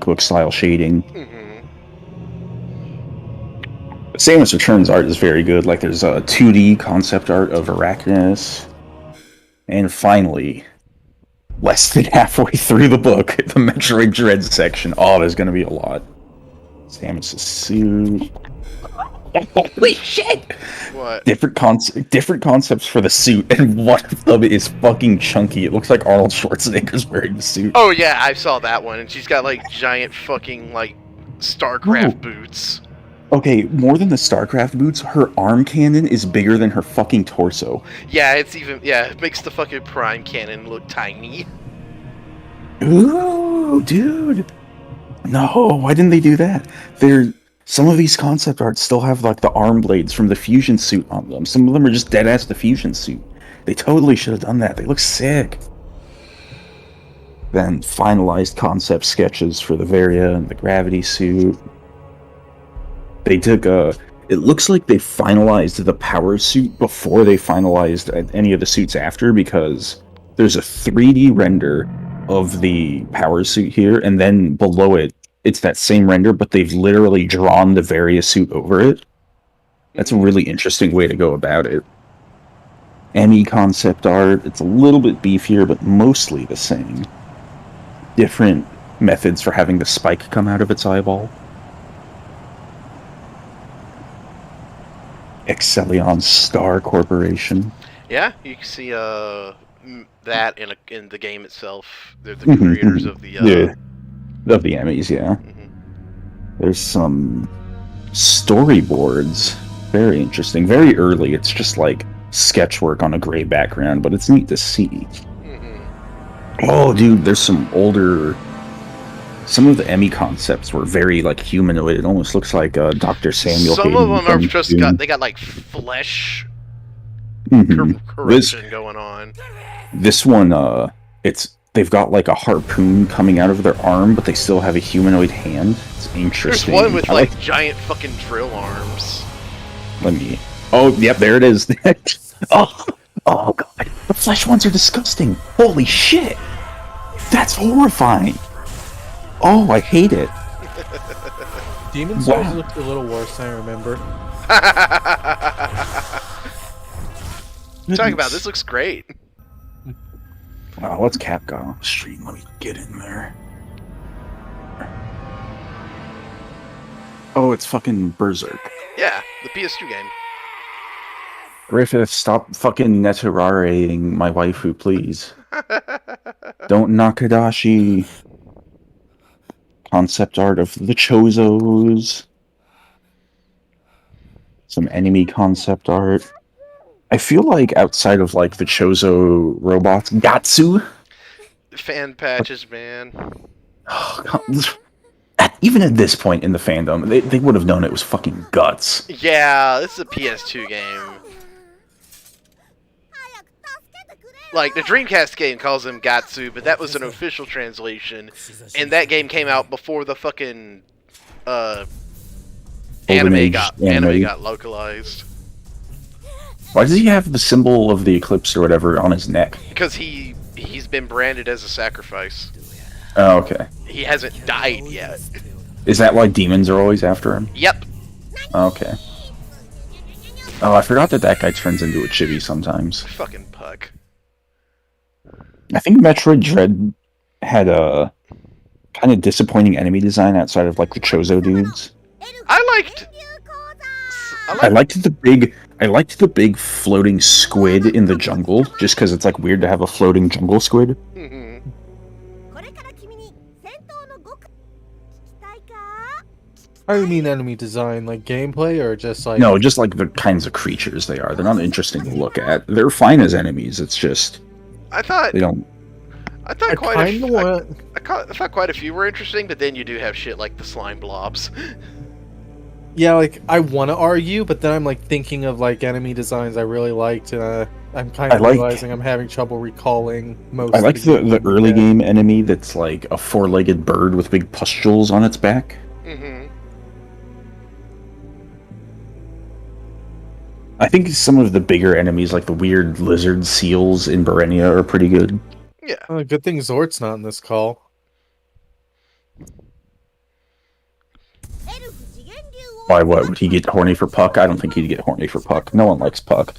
book style shading. Mm-hmm. Samus Returns art is very good. Like there's a 2D concept art of Arachnus, and finally, less than halfway through the book, the Metroid Dread section. Oh, there's gonna be a lot. Samus' suit. Holy shit! What? Different concepts for the suit, and one of them is fucking chunky. It looks like Arnold Schwarzenegger's wearing the suit. Oh yeah, I saw that one, and she's got like giant fucking like StarCraft boots. Okay, more than the StarCraft boots, her arm cannon is bigger than her fucking torso. Yeah, it makes the fucking Prime Cannon look tiny. Ooh, dude. No, why didn't they do that? Some of these concept arts still have like the arm blades from the fusion suit on them. Some of them are just dead ass the fusion suit. They totally should have done that. They look sick. Then finalized concept sketches for the Varia and the gravity suit. They took it looks like they finalized the power suit before they finalized any of the suits after, because there's a 3D render of the power suit here, and then below it, it's that same render, but they've literally drawn the various suit over it. That's a really interesting way to go about it. Emmy concept art, it's a little bit beefier, but mostly the same. Different methods for having the spike come out of its eyeball. Excellion Star Corporation. Yeah, you can see that in the game itself. They're the creators of the of the Emmys, yeah. Mm-hmm. There's some storyboards. Very interesting. Very early. It's just like sketch work on a gray background, but it's neat to see. Mm-hmm. Oh, dude, there's some older. Some of the Emmy concepts were very like humanoid. It almost looks like Dr. Samuel. Some Hayden of them are just got like flesh corruption going on. This one, they've got like a harpoon coming out of their arm, but they still have a humanoid hand. It's interesting. There's one with like giant fucking drill arms. Oh, yep, there it is. oh god, the flesh ones are disgusting. Holy shit, that's horrifying. Oh, I hate it. Demon Souls looked a little worse than I remember. Talking about this looks great. Wow, let's Capcom stream. Let me get in there. Oh, it's fucking Berserk. Yeah, the PS2 game. Griffith, stop fucking Netarareing my waifu, please. Don't Nakadashi. Concept art of the Chozos. Some enemy concept art. I feel like outside of like the Chozo robots, Gatsu. Fan patches, man. Oh, God. Even at this point in the fandom, they would have known it was fucking Guts. Yeah, this is a PS2 game. Like, the Dreamcast game calls him Gatsu, but that was an official translation. And that game came out before the fucking anime got localized. Why does he have the symbol of the eclipse or whatever on his neck? Because he's been branded as a sacrifice. Oh, okay. He hasn't died yet. Is that why demons are always after him? Yep. Okay. Oh, I forgot that guy turns into a chibi sometimes. Fucking Puck. I think Metroid Dread had a kind of disappointing enemy design outside of like the Chozo dudes. I liked the big floating squid in the jungle, just because it's like weird to have a floating jungle squid. Mm-hmm. How do you mean enemy design? Like gameplay or just like... No, just like the kinds of creatures they are. They're not interesting to look at. They're fine as enemies. It's just I thought quite a few were interesting, but then you do have shit like the slime blobs. Yeah, like I want to argue, but then I'm like thinking of like enemy designs I really liked, and I'm kind of realizing I'm having trouble recalling most. I like the early game enemy that's like a four-legged bird with big pustules on its back. Mm-hmm. I think some of the bigger enemies, like the weird lizard seals in Berenia, are pretty good. Yeah. Good thing Zort's not in this call. Why, what? Would he get horny for Puck? I don't think he'd get horny for Puck. No one likes Puck.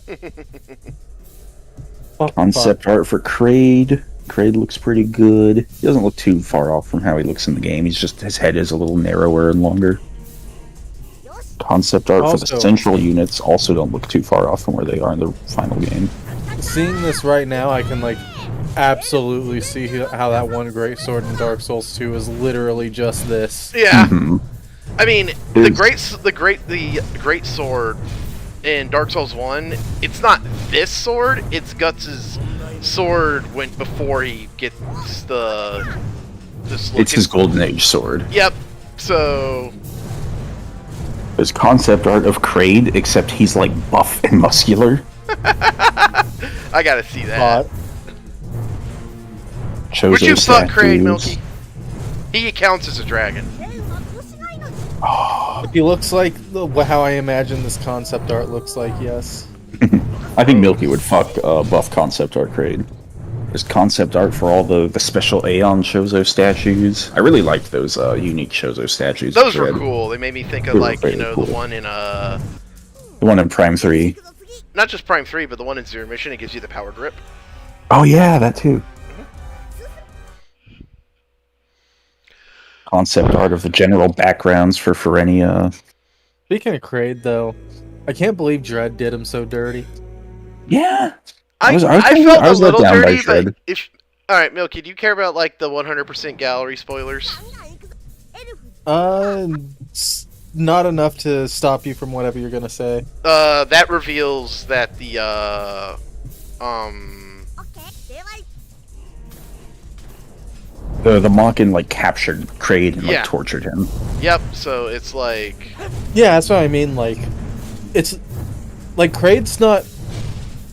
Concept art for Kraid. Kraid looks pretty good. He doesn't look too far off from how he looks in the game. He's just, his head is a little narrower and longer. Concept art for the central units also don't look too far off from where they are in the final game. Seeing this right now, I can like absolutely see how that one great sword in Dark Souls 2 is literally just this. Yeah. I mean, the great sword in Dark Souls 1, it's not this sword, it's Guts' sword went before he gets this look. It's his Golden Age sword. Yep. So there's concept art of Kraid, except he's like buff and muscular. I gotta see that. Would you fuck Kraid, Milky? He counts as a dragon. He looks like how I imagine this concept art looks like, yes. I think Milky would fuck buff concept art Kraid. There's concept art for all the special Aeon Chozo statues. I really liked those unique Chozo statues. Those were cool. They made me think of, like, you know, cool. the one in Prime 3. Not just Prime 3, but the one in Zero Mission. It gives you the power grip. Oh yeah, that too. Concept art of the general backgrounds for Ferenia. Speaking of Kraid, though, I can't believe Dread did him so dirty. Yeah, I felt a little dirty, but if all right, Milky, do you care about like the 100% gallery spoilers? Not enough to stop you from whatever you're gonna say. That reveals that the The Mockin like captured Kraid and like tortured him. Yep, so it's like yeah, that's what I mean, like it's like Kraid's not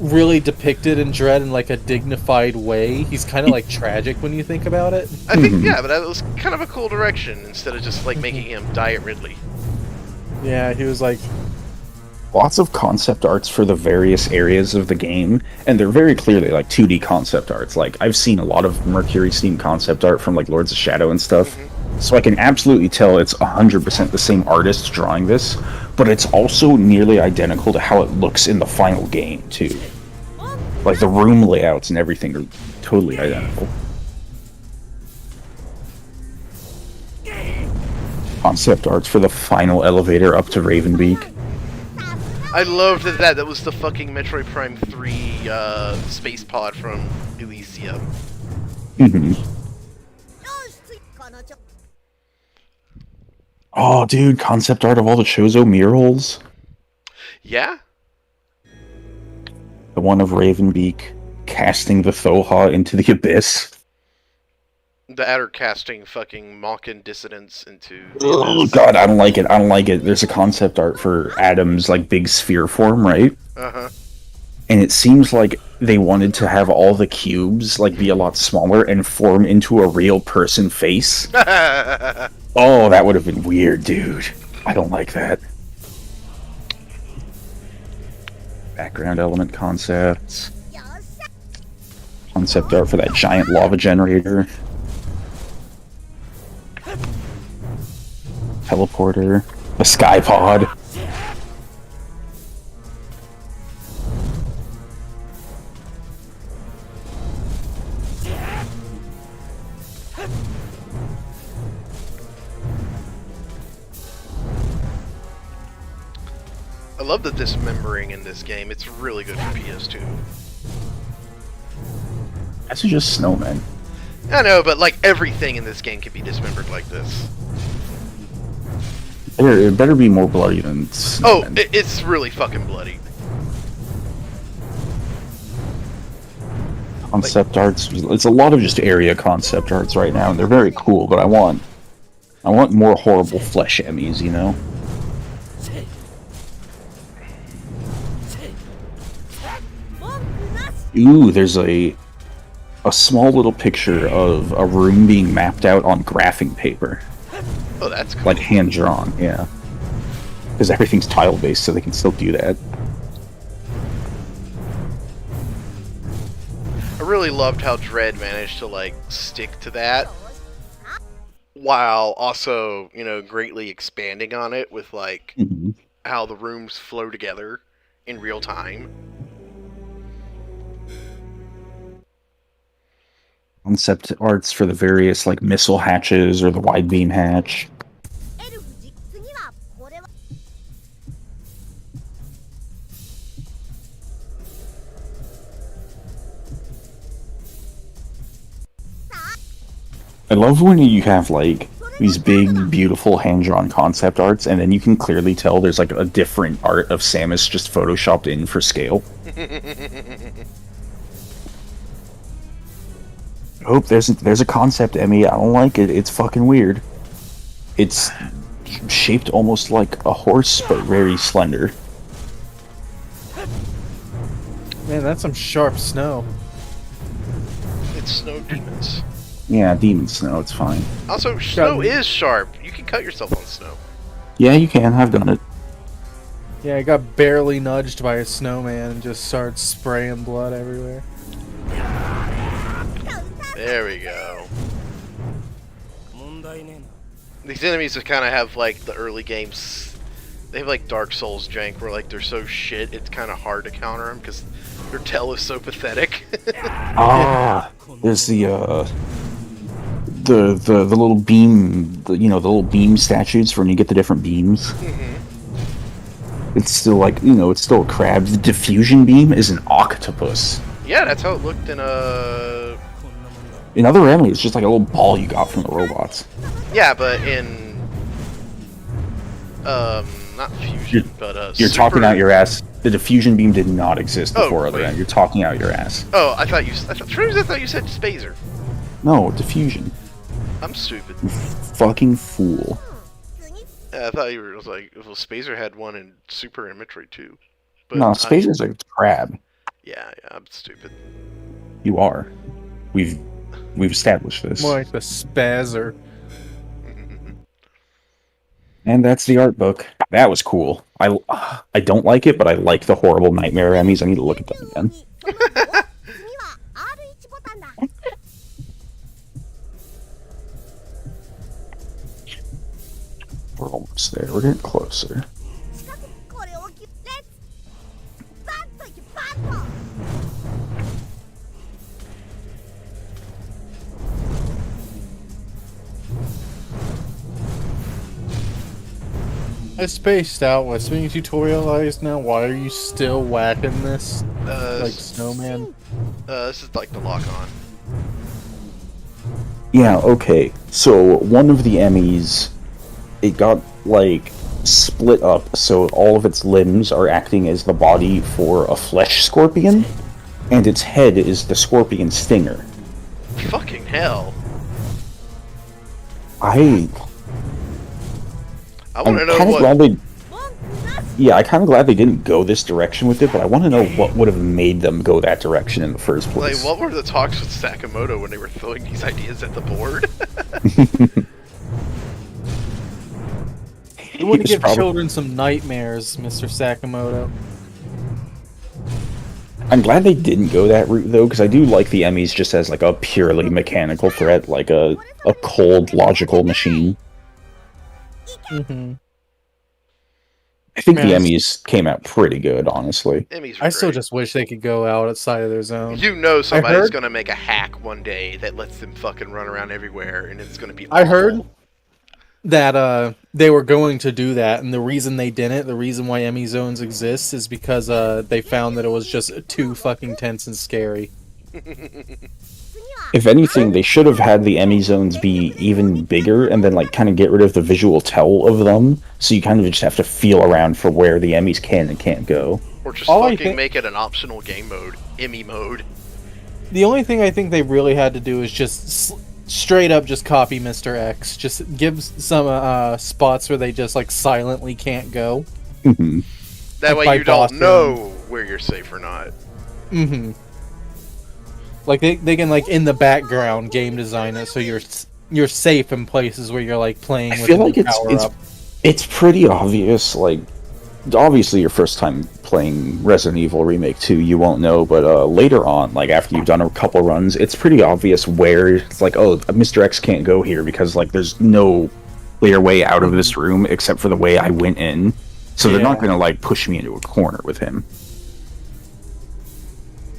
really depicted in Dread in like a dignified way. He's kind of like tragic when you think about it. I think yeah, but that was kind of a cool direction instead of just like making him Diet Ridley. Yeah, he was like lots of concept arts for the various areas of the game, and they're very clearly like 2D concept arts. Like I've seen a lot of Mercury Steam concept art from like Lords of Shadow and stuff, so I can absolutely tell it's 100% the same artist drawing this, but it's also nearly identical to how it looks in the final game too. Like the room layouts and everything are totally identical. Concept arts for the final elevator up to Ravenbeak. I loved that was the fucking Metroid Prime 3 space pod from Elysium. Oh, dude, concept art of all the Chozo murals. Yeah? The one of Ravenbeak casting the Thoha into the abyss. The adder casting fucking Mockin dissidents into the oh god, I don't like it. I don't like it. There's a concept art for Adam's like big sphere form, right? And it seems like they wanted to have all the cubes like be a lot smaller and form into a real person face. Oh, that would have been weird, dude. I don't like that. Background element concepts. Concept art for that giant lava generator. Teleporter. A sky pod. I love the dismembering in this game. It's really good for PS2. That's just snowmen. I know, but like everything in this game can be dismembered like this. It better be more bloody than snowmen. Oh, it's really fucking bloody. Concept arts. It's a lot of just area concept arts right now, and they're very cool. But I want more horrible flesh Emmys, you know. Ooh, there's a small little picture of a room being mapped out on graphing paper. Oh, that's cool. Like hand-drawn, yeah. Because everything's tile-based, so they can still do that. I really loved how Dread managed to, like, stick to that. while also, greatly expanding on it with like Mhm. how the rooms flow together in real time. Concept arts for the various like missile hatches or the wide beam hatch. I love when you have like these big, beautiful hand-drawn concept arts, and then you can clearly tell there's like a different art of Samus just photoshopped in for scale. I hope there's a concept, Emmy. I don't like it. It's fucking weird. It's shaped almost like a horse, but very slender. Man, that's some sharp snow. It's snow demons. Yeah, demon snow. It's fine. Also, snow is sharp. You can cut yourself on snow. Yeah, you can. I've done it. Yeah, I got barely nudged by a snowman and just started spraying blood everywhere. There we go. These enemies kind of have like the early games. They have like Dark Souls jank where like they're so shit it's kind of hard to counter them because their tail is so pathetic. There's the little beam, the little beam statues for when you get the different beams. Mm-hmm. It's still like it's still a crab. The diffusion beam is an octopus. Yeah, that's how it looked in In other enemies, it's just like a little ball you got from the robots. Yeah, but in not fusion, but you're talking out your ass. The diffusion beam did not exist before other end. You're talking out your ass. Oh, I thought you said Spazer. No, diffusion. I'm stupid. You fucking fool. Yeah, I thought you were like, well, Spazer had one in Super and Metroid 2. But no, Spazer's a crab. Yeah, I'm stupid. You are. We've established this. More like the Spazer. And that's the art book. That was cool. I don't like it, but I like the horrible nightmare Emmys. I need to look at them again. We're almost there. We're getting closer. I spaced out. What's being tutorialized now? Why are you still whacking this? Like snowman? This is like the lock-on. Yeah, okay. So, one of the Emmys, it got, like, split up, so all of its limbs are acting as the body for a flesh scorpion, and its head is the scorpion stinger. Fucking hell. I want to know what... Glad they... Yeah, I'm kind of glad they didn't go this direction with it, but I want to know what would have made them go that direction in the first place. Like, what were the talks with Sakamoto when they were throwing these ideas at the board? You wouldn't give children some nightmares, Mr. Sakamoto. I'm glad they didn't go that route, though, because I do like the Emmys just as, like, a purely mechanical threat, like a cold, logical machine. Mm-hmm. I think the Emmys came out pretty good, honestly. I still just wish they could go outside of their zone. You know somebody's going to make a hack one day that lets them fucking run around everywhere, and it's going to be awful. I heard that they were going to do that, and the reason they didn't, the reason why Emmy zones exist, is because they found that it was just too fucking tense and scary. If anything, they should have had the Emmy zones be even bigger and then, like, kind of get rid of the visual tell of them, so you kind of just have to feel around for where the Emmys can and can't go. Or just fucking make it an optional game mode, Emmy mode. The only thing I think they really had to do is just straight up just copy Mr. X. Just give some spots where they just, like, silently can't go. Mm-hmm. That way you don't know where you're safe or not. Mm-hmm. Like, they can, like, in the background game design it so you're safe in places where you're, like, playing with I feel like it's pretty obvious, like, obviously your first time playing Resident Evil Remake 2, you won't know, but later on, like after you've done a couple runs, it's pretty obvious where it's like, oh, Mr. X can't go here because like there's no clear way out of this room except for the way I went in. So they're not gonna like push me into a corner with him.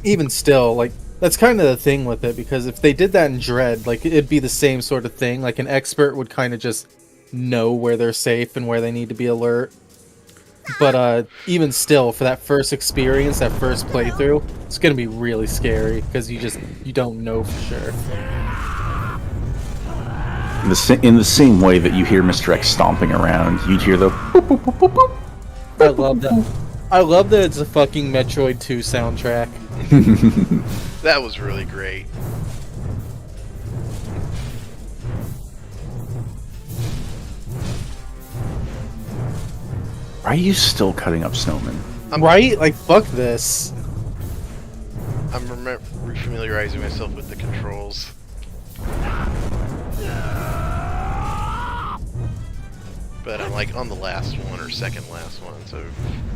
Even still, like that's kind of the thing with it, because if they did that in Dread, like it'd be the same sort of thing. Like an expert would kind of just know where they're safe and where they need to be alert. But even still, for that first experience, that first playthrough, it's gonna be really scary because you don't know for sure. In the same way that you hear Mr. X stomping around, you'd hear the boop, boop, boop, boop, boop. I love that. I love that it's a fucking Metroid 2 soundtrack. That was really great. Why are you still cutting up snowmen? Right? Like, fuck this. I'm refamiliarizing myself with the controls. But I'm like on the last one or second last one, so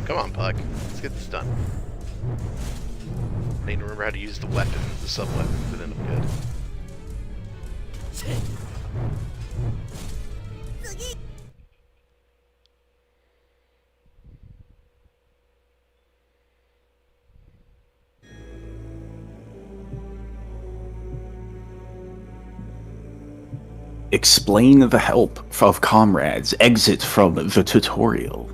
come on, Puck. Let's get this done. I need to remember how to use the weapon, the sub-weapon, but then I'm good. Explain the help of comrades. Exit from the tutorial.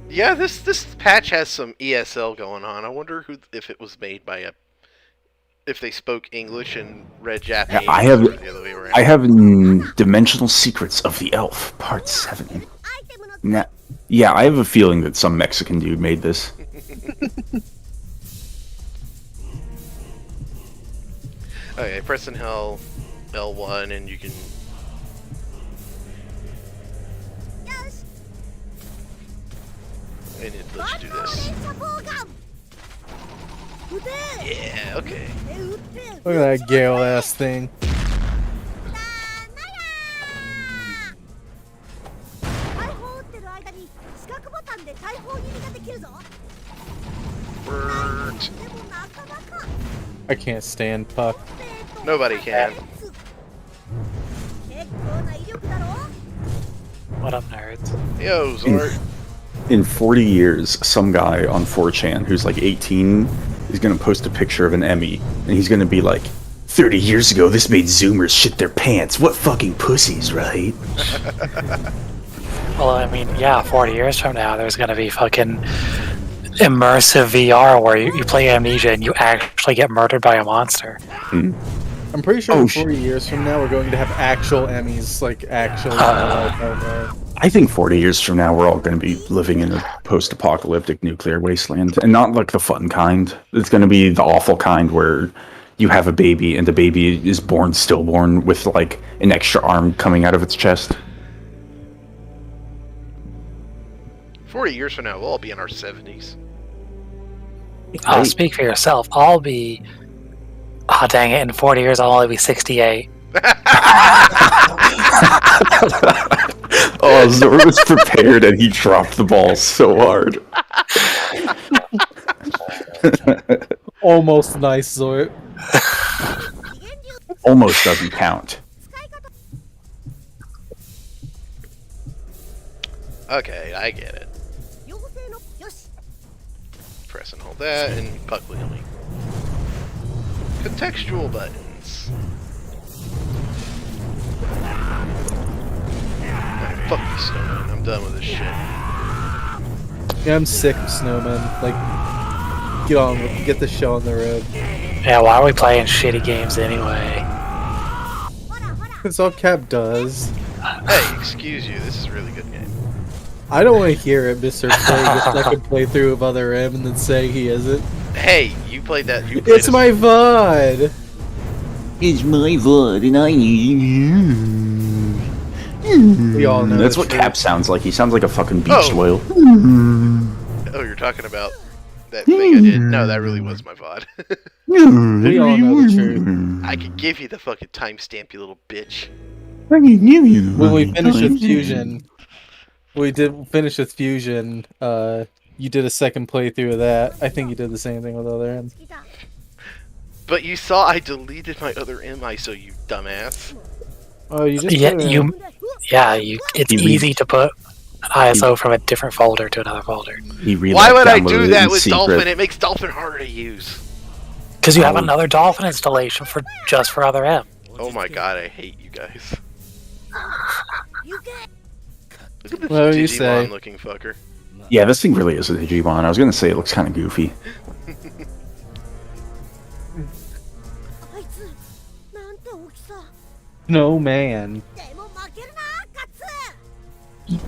Yeah, this patch has some ESL going on. I wonder if it was made by if they spoke English and read Japanese. I have Dimensional Secrets of the Elf, Part 7. Now, yeah, I have a feeling that some Mexican dude made this. Okay, press and held L1 and you can... And it lets you do this. Yeah, okay. Look at that Gale ass thing. Bert. I can't stand Puck. Nobody can. What up, nerds? Yo, Zord. In 40 years, some guy on 4chan who's like 18 is going to post a picture of an Emmy, and he's going to be like, 30 years ago, this made Zoomers shit their pants. What fucking pussies, right? Well, I mean, yeah, 40 years from now, there's going to be fucking immersive VR where you play Amnesia and you actually get murdered by a monster. Hmm. I'm pretty sure in 40 years from now, we're going to have actual Emmys, like actual. I think 40 years from now, we're all going to be living in a post-apocalyptic nuclear wasteland. And not like the fun kind. It's going to be the awful kind where you have a baby and the baby is born stillborn with like an extra arm coming out of its chest. 40 years from now, we'll all be in our 70s. I'll speak for yourself. I'll be... Oh, dang it. In 40 years, I'll only be 68. Oh, Zor was prepared and he dropped the ball so hard. Almost nice, Zort. Almost doesn't count. Okay, I get it. Press and hold that, and puck wheeling. Contextual buttons. Right, fuck you, snowman. I'm done with this shit. Yeah, I'm sick of snowmen. Like, get the show on the road. Yeah, why are we playing shitty games anyway? That's all Cap does. Hey, excuse you. This is a really good game. I don't want to hear it, Mr. playing a second playthrough of Other M and then saying he isn't. Hey, you played that. You played It's my VOD! It's my VOD and I need... We all know That's the what truth. Cap sounds like. He sounds like a fucking beached whale. Oh, you're talking about that thing I did? No, that really was my VOD. We all know the truth. I could give you the fucking timestamp, you little bitch. When we finish with Fusion, We did finish with Fusion. You did a second playthrough of that. I think you did the same thing with Other M. But you saw I deleted my other ISO, you dumbass. Oh, you just Yeah, put it in. It's easy to put an ISO from a different folder to another folder. Why would I do that with Dolphin? It makes Dolphin harder to use. Because you have another Dolphin installation just for Other M. Oh my god, I hate you guys. Look at this What do you say? Digimon-looking fucker. Yeah, this thing really is a Digimon. I was gonna say it looks kind of goofy. No man.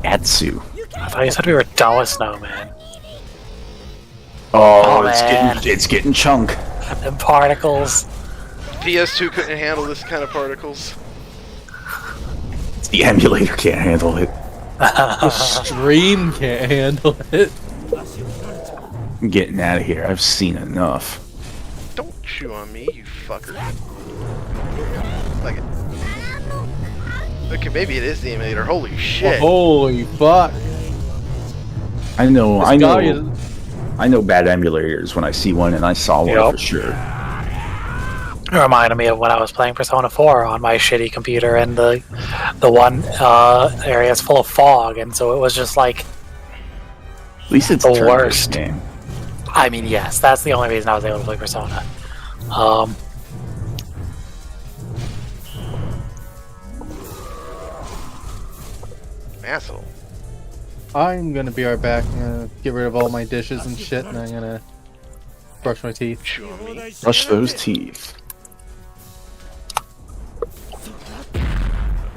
Atsu. I thought you said we were done with Snowman. Oh, man. it's getting chunk. And particles. PS2 couldn't handle this kind of particles. The emulator can't handle it. The stream can't handle it. I'm getting out of here. I've seen enough. Don't chew on me, you fucker. Like it. Okay, maybe it is the emulator. Holy shit. Holy fuck. I know Is... I know bad emulators when I see one, and I saw one for sure. It reminded me of when I was playing Persona 4 on my shitty computer, and the one area is full of fog, and so it was just like At least it's the a worst game. I mean, yes, that's the only reason I was able to play Persona. Asshole. I'm gonna be right back. I'm gonna get rid of all my dishes and shit, and I'm gonna brush my teeth. Chew on me. Brush those teeth.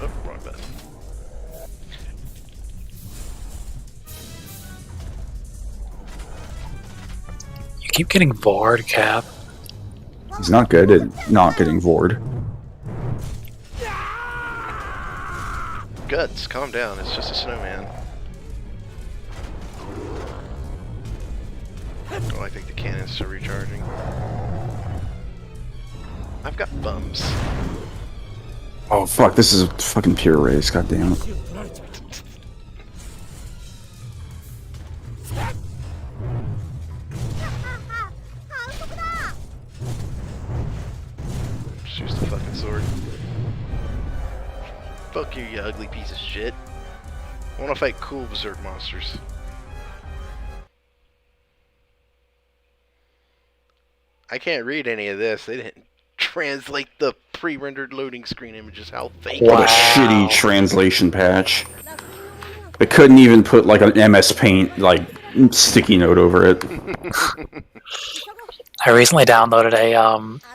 Oh, wrong button. You keep getting bored, Cap. He's not good at not getting bored. Guts, calm down. It's just a snowman. Oh, I think the cannon's still recharging. I've got bums. Oh fuck, this is a fucking pure race, god damn it. Just use the fucking sword. Fuck you, you ugly piece of shit. I wanna fight cool berserk monsters. I can't read any of this. They didn't translate the pre-rendered loading screen images. How fake. What a shitty translation patch. They couldn't even put like an MS Paint like sticky note over it. I recently downloaded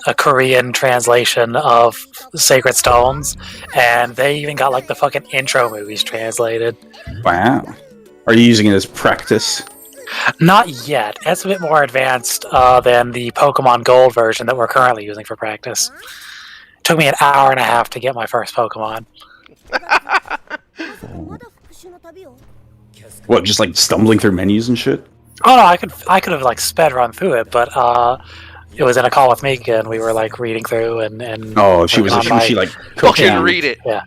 a Korean translation of Sacred Stones, and they even got like the fucking intro movies translated. Wow. Are you using it as practice? Not yet. It's a bit more advanced than the Pokemon Gold version that we're currently using for practice. It took me an hour and a half to get my first Pokemon. What, just like stumbling through menus and shit? Oh no, I could have like sped run through it, but it was in a call with Mika, and we were like reading through and Oh, she was like fucking coaching. read it. Yeah.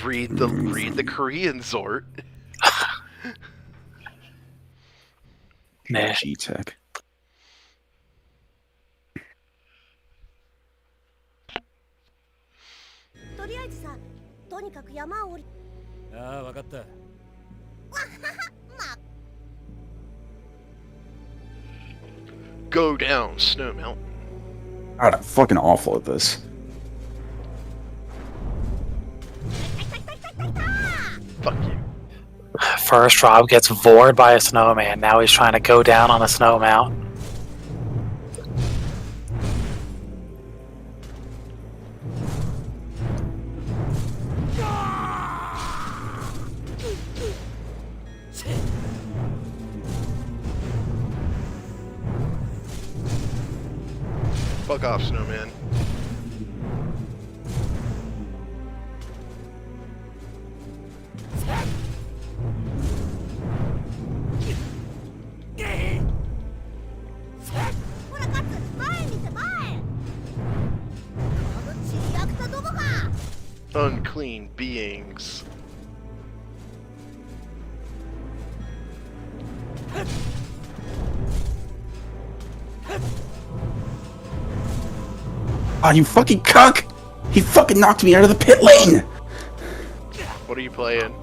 Read the Korean Zort. Nah. G-Tech. Go down, Snow Mountain. God, I'm fucking awful at this. Fuck you. First, Rob gets vored by a snowman. Now he's trying to go down on a snow mountain. Fuck off, Snowman. Unclean beings. Ah, you fucking cuck! He fucking knocked me out of the pit lane! What are you playing?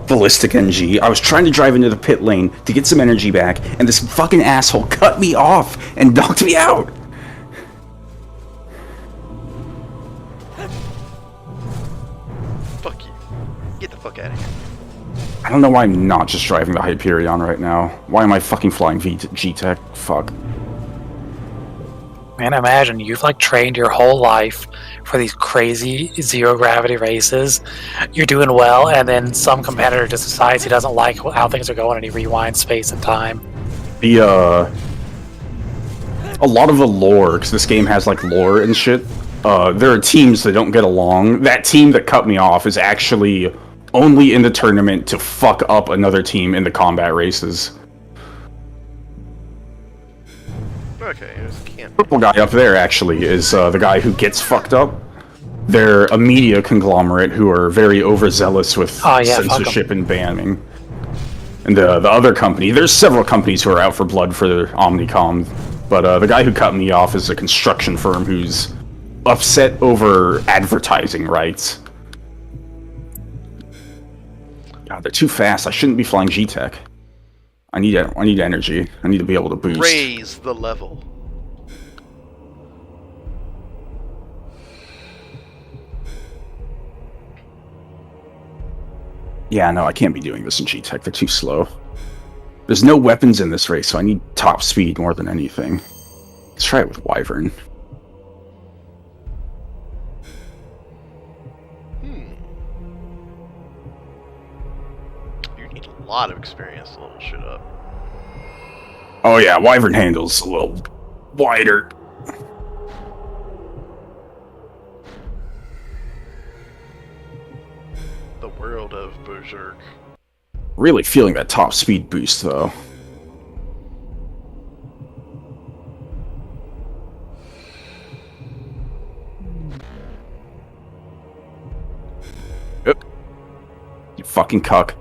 Ballistic NG. I was trying to drive into the pit lane to get some energy back, and this fucking asshole cut me off and knocked me out! Fuck you. Get the fuck out of here. I don't know why I'm not just driving the Hyperion right now. Why am I fucking flying G-Tech? Fuck. Man, imagine you've like trained your whole life for these crazy zero gravity races. You're doing well, and then some competitor just decides he doesn't like how things are going, and he rewinds space and time. A lot of the lore, because this game has like lore and shit. There are teams that don't get along. That team that cut me off is actually only in the tournament to fuck up another team in the combat races. Okay, it was can't. Purple guy up there actually is the guy who gets fucked up. They're a media conglomerate who are very overzealous with censorship and banning. And the other company, there's several companies who are out for blood for their Omnicom, but the guy who cut me off is a construction firm who's upset over advertising rights. God, they're too fast. I shouldn't be flying G-Tech. I need energy. I need to be able to boost. Raise the level. Yeah, no, I can't be doing this in G-Tech. They're too slow. There's no weapons in this race, so I need top speed more than anything. Let's try it with Wyvern. You need a lot of experience to level shit up. Oh yeah, Wyvern handle's a little wider. The world of Berserk. Really feeling that top speed boost though. Yep. You fucking cuck.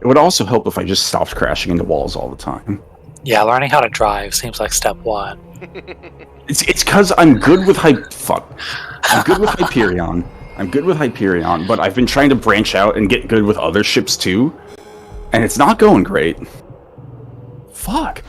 It would also help if I just stopped crashing into walls all the time. Yeah, learning how to drive seems like step one. It's cause I'm good with I'm good with Hyperion. I'm good with Hyperion, but I've been trying to branch out and get good with other ships too, and it's not going great. Fuck.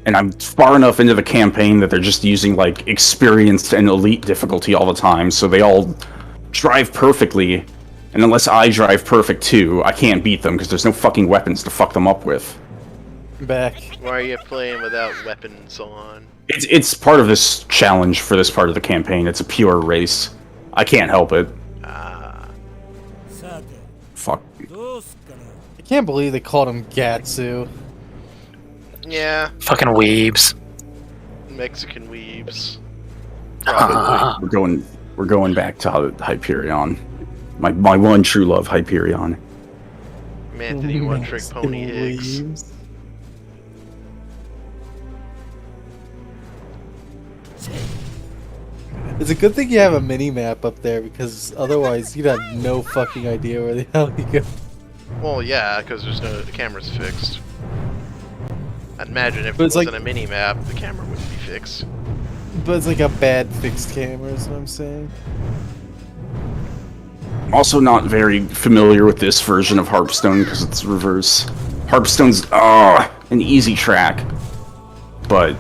And I'm far enough into the campaign that they're just using like experienced and elite difficulty all the time, so they all drive perfectly. And unless I drive perfect too, I can't beat them because there's no fucking weapons to fuck them up with. Back. Why are you playing without weapons on? It's part of this challenge for this part of the campaign. It's a pure race. I can't help it. Fuck. I can't believe they called him Gatsu. Yeah, Fucking weebs. Mexican weebs. We're going back to Hyperion. My one true love, Hyperion. Anthony One Trick Pony Higgs. Leaves. It's a good thing you have a mini map up there because otherwise you'd have no fucking idea where the hell you go. Well, yeah, because the camera's fixed. I'd imagine if But it it's wasn't like- a mini map, the camera wouldn't be fixed. But it's like a bad fixed camera is what I'm saying. I'm also not very familiar with this version of Hearthstone because it's reverse. Hearthstone's an easy track, but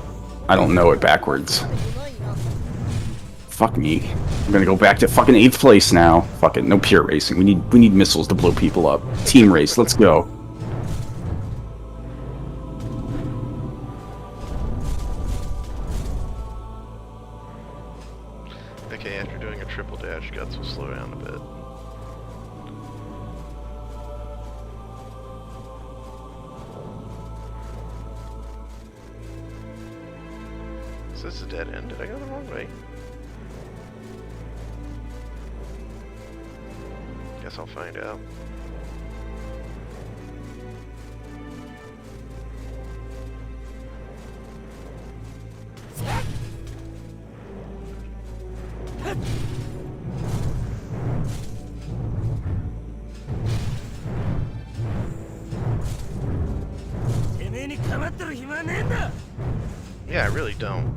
I don't know it backwards. Fuck me. I'm gonna go back to fucking 8th place now. Fuck it, no pure racing. We need missiles to blow people up. Team race, let's go. Okay, after doing a triple dash, guts will slow down a bit. Is this a dead end? Did I go the wrong way? Guess I'll find out. Yeah, I really don't.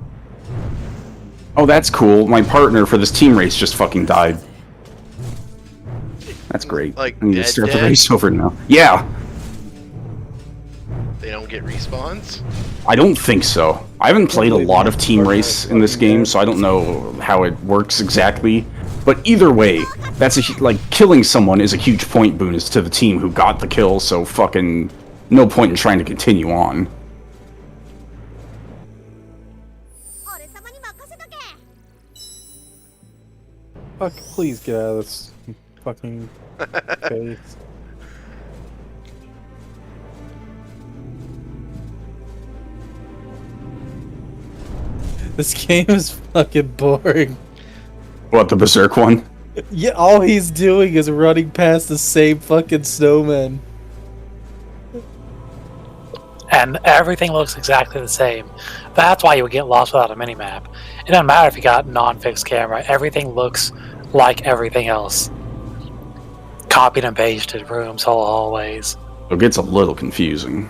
Oh, that's cool. My partner for this team race just fucking died. That's great. Like, I need to dead, start the dead? race over now. Yeah, They don't get respawns? I don't think so. I haven't played a lot of team race in this game, so I don't know how it works exactly. But either way, that's like killing someone is a huge point bonus to the team who got the kill. So fucking no point in trying to continue on. Fuck, please get out of this fucking face. This game is fucking boring. What, the Berserk one? Yeah, all he's doing is running past the same fucking snowman. And everything looks exactly the same. That's why you would get lost without a minimap. It doesn't matter if you got non-fixed camera. Everything looks like everything else. Copied and pasted rooms, whole hallways. It gets a little confusing.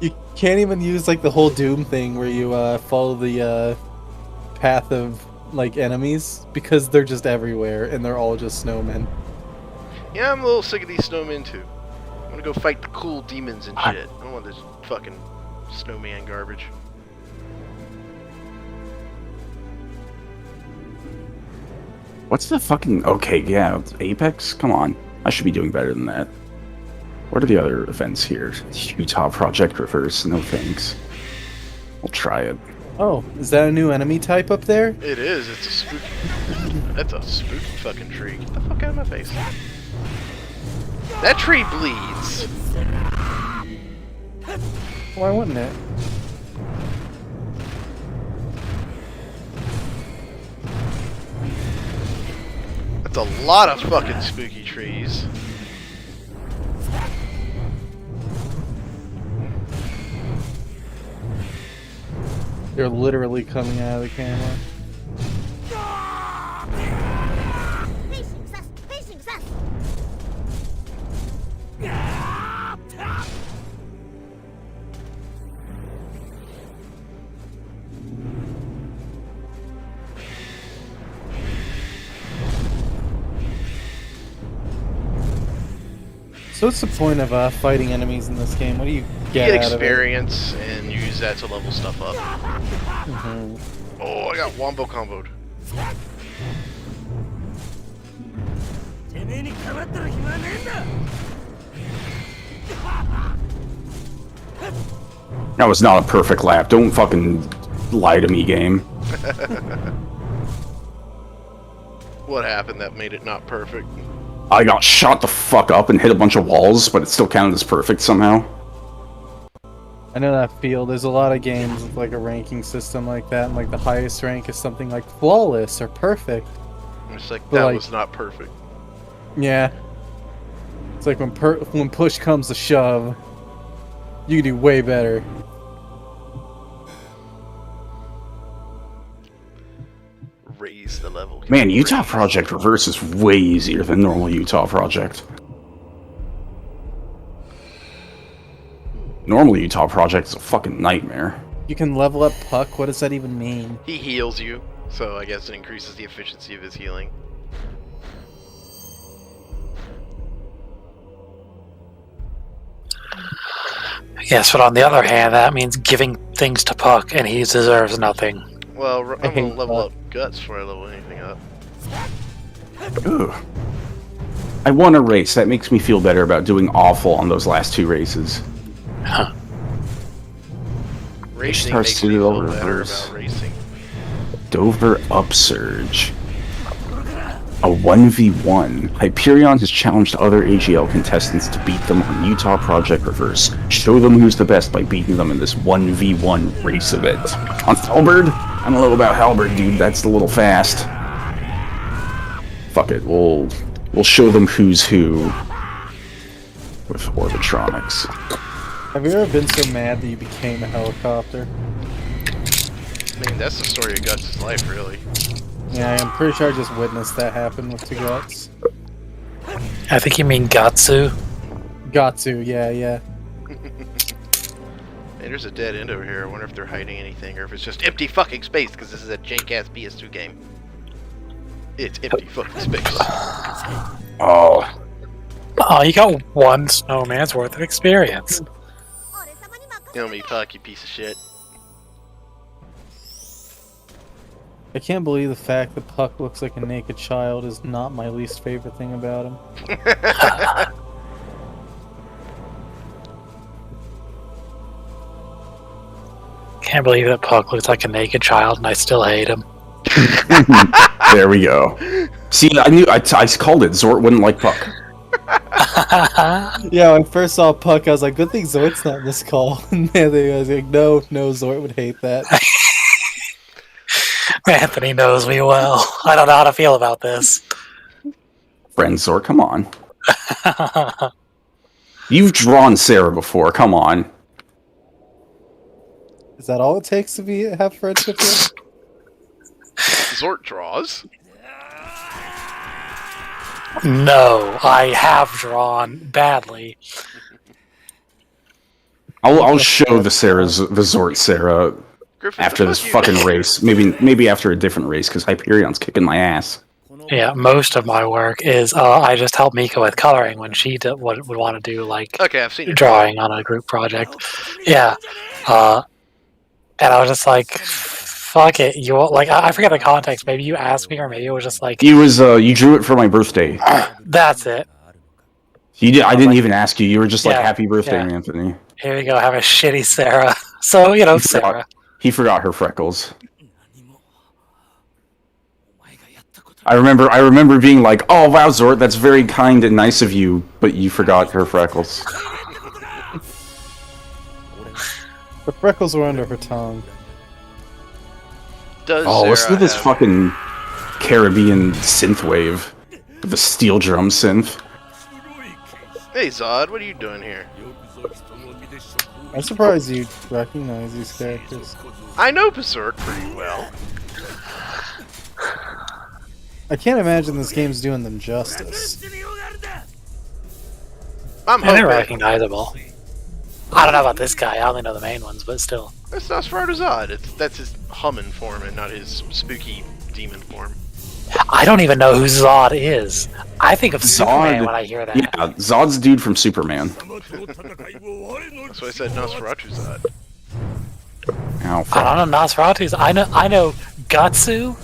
You can't even use like the whole Doom thing where you follow the path of like enemies because they're just everywhere and they're all just snowmen. Yeah, I'm a little sick of these snowmen too. I want to go fight the cool demons and shit. I don't want this fucking snowman garbage. What's the fucking... Okay, yeah, Apex? Come on. I should be doing better than that. What are the other events here? Utah Project Reverse, no thanks. We'll try it. Oh, is that a new enemy type up there? It is. It's a spooky. That's a spooky fucking tree. Get the fuck out of my face. That tree bleeds. Why wouldn't it? That's a lot of fucking spooky trees. They're literally coming out of the camera. So what's the point of fighting enemies in this game? What do you You get get out experience and you use that to level stuff up. of it? Mhm. Oh, I got wombo comboed. That was not a perfect lap. Don't fucking lie to me, game. What happened that made it not perfect? I got shot the fuck up and hit a bunch of walls, but it still counted as perfect somehow. I know that feel. There's a lot of games with like a ranking system like that, and like the highest rank is something like flawless or perfect. It's like, But, that like- was not perfect. Yeah. It's like when push comes to shove, you can do way better. Raise the level. Man, Utah Project Reverse is way easier than normal Utah Project. Normal Utah Project is a fucking nightmare. You can level up Puck. What does that even mean? He heals you, so I guess it increases the efficiency of his healing. Yes, but on the other hand, that means giving things to Puck, and he deserves nothing. Well, I'm gonna hate level that. up guts before I level anything up. Ugh. I won a race. That makes me feel better about doing awful on those last two races. Huh. Racing Star makes me Studio feel better Reverse. about racing. Dover Upsurge. A 1v1. Hyperion has challenged other AGL contestants to beat them on Utah Project Reverse. Show them who's the best by beating them in this 1v1 race event. On Halberd? I don't know about Halberd, dude. That's a little fast. Fuck it. We'll show them who's who with Orbitronics. Have you ever been so mad that you became a helicopter? I mean, that's the story of Guts' life, really. Yeah, I'm pretty sure I just witnessed that happen with two Guts. I think you mean Gatsu. Gatsu, yeah. Hey, there's a dead end over here. I wonder if they're hiding anything or if it's just empty fucking space because this is a Dreamcast PS2 game. It's empty fucking space. Oh. Oh, you got one snowman's worth of experience. You know me, Puck, you piece of shit. I can't believe the fact that Puck looks like a naked child is not my least favorite thing about him. Can't believe that Puck looks like a naked child and I still hate him. There we go. See, I knew I called it. Zort wouldn't like Puck. Yeah, when I first saw Puck, I was like, good thing Zort's not in this call. And then I was like, no, Zort would hate that. Anthony knows me well. I don't know how to feel about this. Friend Zort, come on. You've drawn Sarah before, come on. Is that all it takes to have friendship with? Zort draws. No, I have drawn badly. I'll show the Zort Sarah Griffin, after this fucking race. Maybe after a different race, because Hyperion's kicking my ass. Yeah, most of my work is I just help Mika with coloring when she would want to do like Okay, I've seen it. drawing on a group project. Yeah, and I was just like, "Fuck it!" You like I forget the context. Maybe you asked me, or maybe it was just like You drew it for my birthday. that's it. I didn't even ask you. You were just like, Yeah, "Happy birthday, yeah. Anthony." Here we go. Have a shitty Sarah. So you know, Sarah. He forgot her freckles. I remember being like, "Oh wow, Zort, that's very kind and nice of you," but you forgot her freckles. The freckles were under her tongue. Does Oh, listen to Sarah this have- fucking Caribbean synthwave. The steel drum synth. Hey Zod, what are you doing here? I'm surprised you recognize these characters. I know Berserk pretty well. I can't imagine this game's doing them justice. I'm And they're hoping. recognizable. I don't know about this guy. I only know the main ones, but still. That's Nosferatu Zod. That's his humming form and not his spooky demon form. I don't even know who Zod is. I think of Zod. Superman when I hear that. Yeah, Zod's dude from Superman. That's why I said Nosferatu Zod. Ow, I fuck. don't know Nosferatu's. I know Gutsu,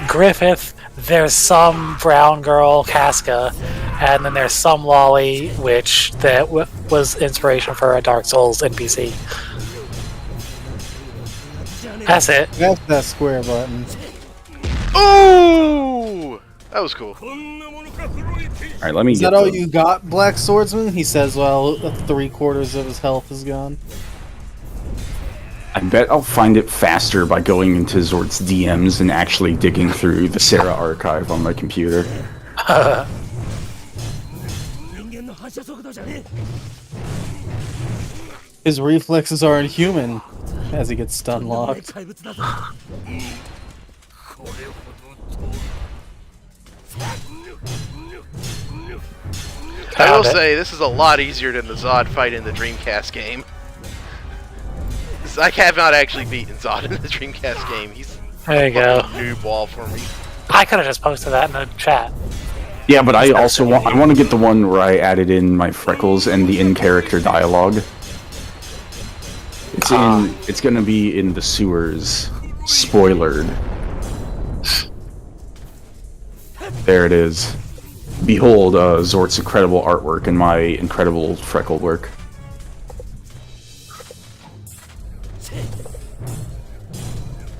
Griffith. There's some brown girl, Casca, and then there's some Lolly, which was inspiration for a Dark Souls NPC. That's it. That's that square button. Oh, that was cool. Alright, let me Is get that all the- you got, Black Swordsman? He says, well, 3/4 of his health is gone. I bet I'll find it faster by going into Zort's DMs and actually digging through the Sarah archive on my computer. His reflexes are inhuman as he gets stun locked. I will Found it. say this is a lot easier than the Zod fight in the Dreamcast game. I have not actually beaten Zod in the Dreamcast game. He's There you go. a noob wall for me. I could have just posted that in the chat. Yeah, but I also want to get the one where I added in my freckles and the in-character dialogue. It's gonna be in the sewers. Spoilered. There it is. Behold, Zort's incredible artwork and my incredible freckle work.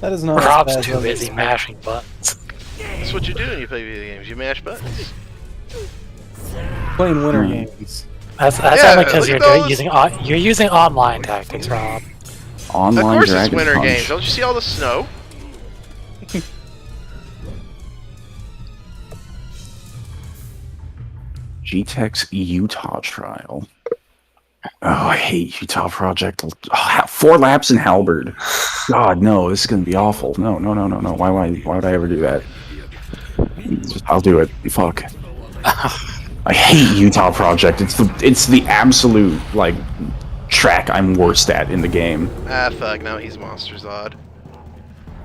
That is not as Rob's bad too as busy it mashing buttons. That's what you do when you play video games. You mash buttons. playing winter games. That's Yeah, only because look you're at those. you're using online tactics, Rob. Online Of course it's Dragon winter Punch. games. Don't you see all the snow? GTEX Utah trial. Oh, I hate Utah Project. Oh, 4 laps in Halberd. God, no, this is gonna be awful. No. Why would I ever do that? I'll do it. Fuck. I hate Utah Project. It's the absolute like track I'm worst at in the game. Ah, fuck, now he's Monster Zod.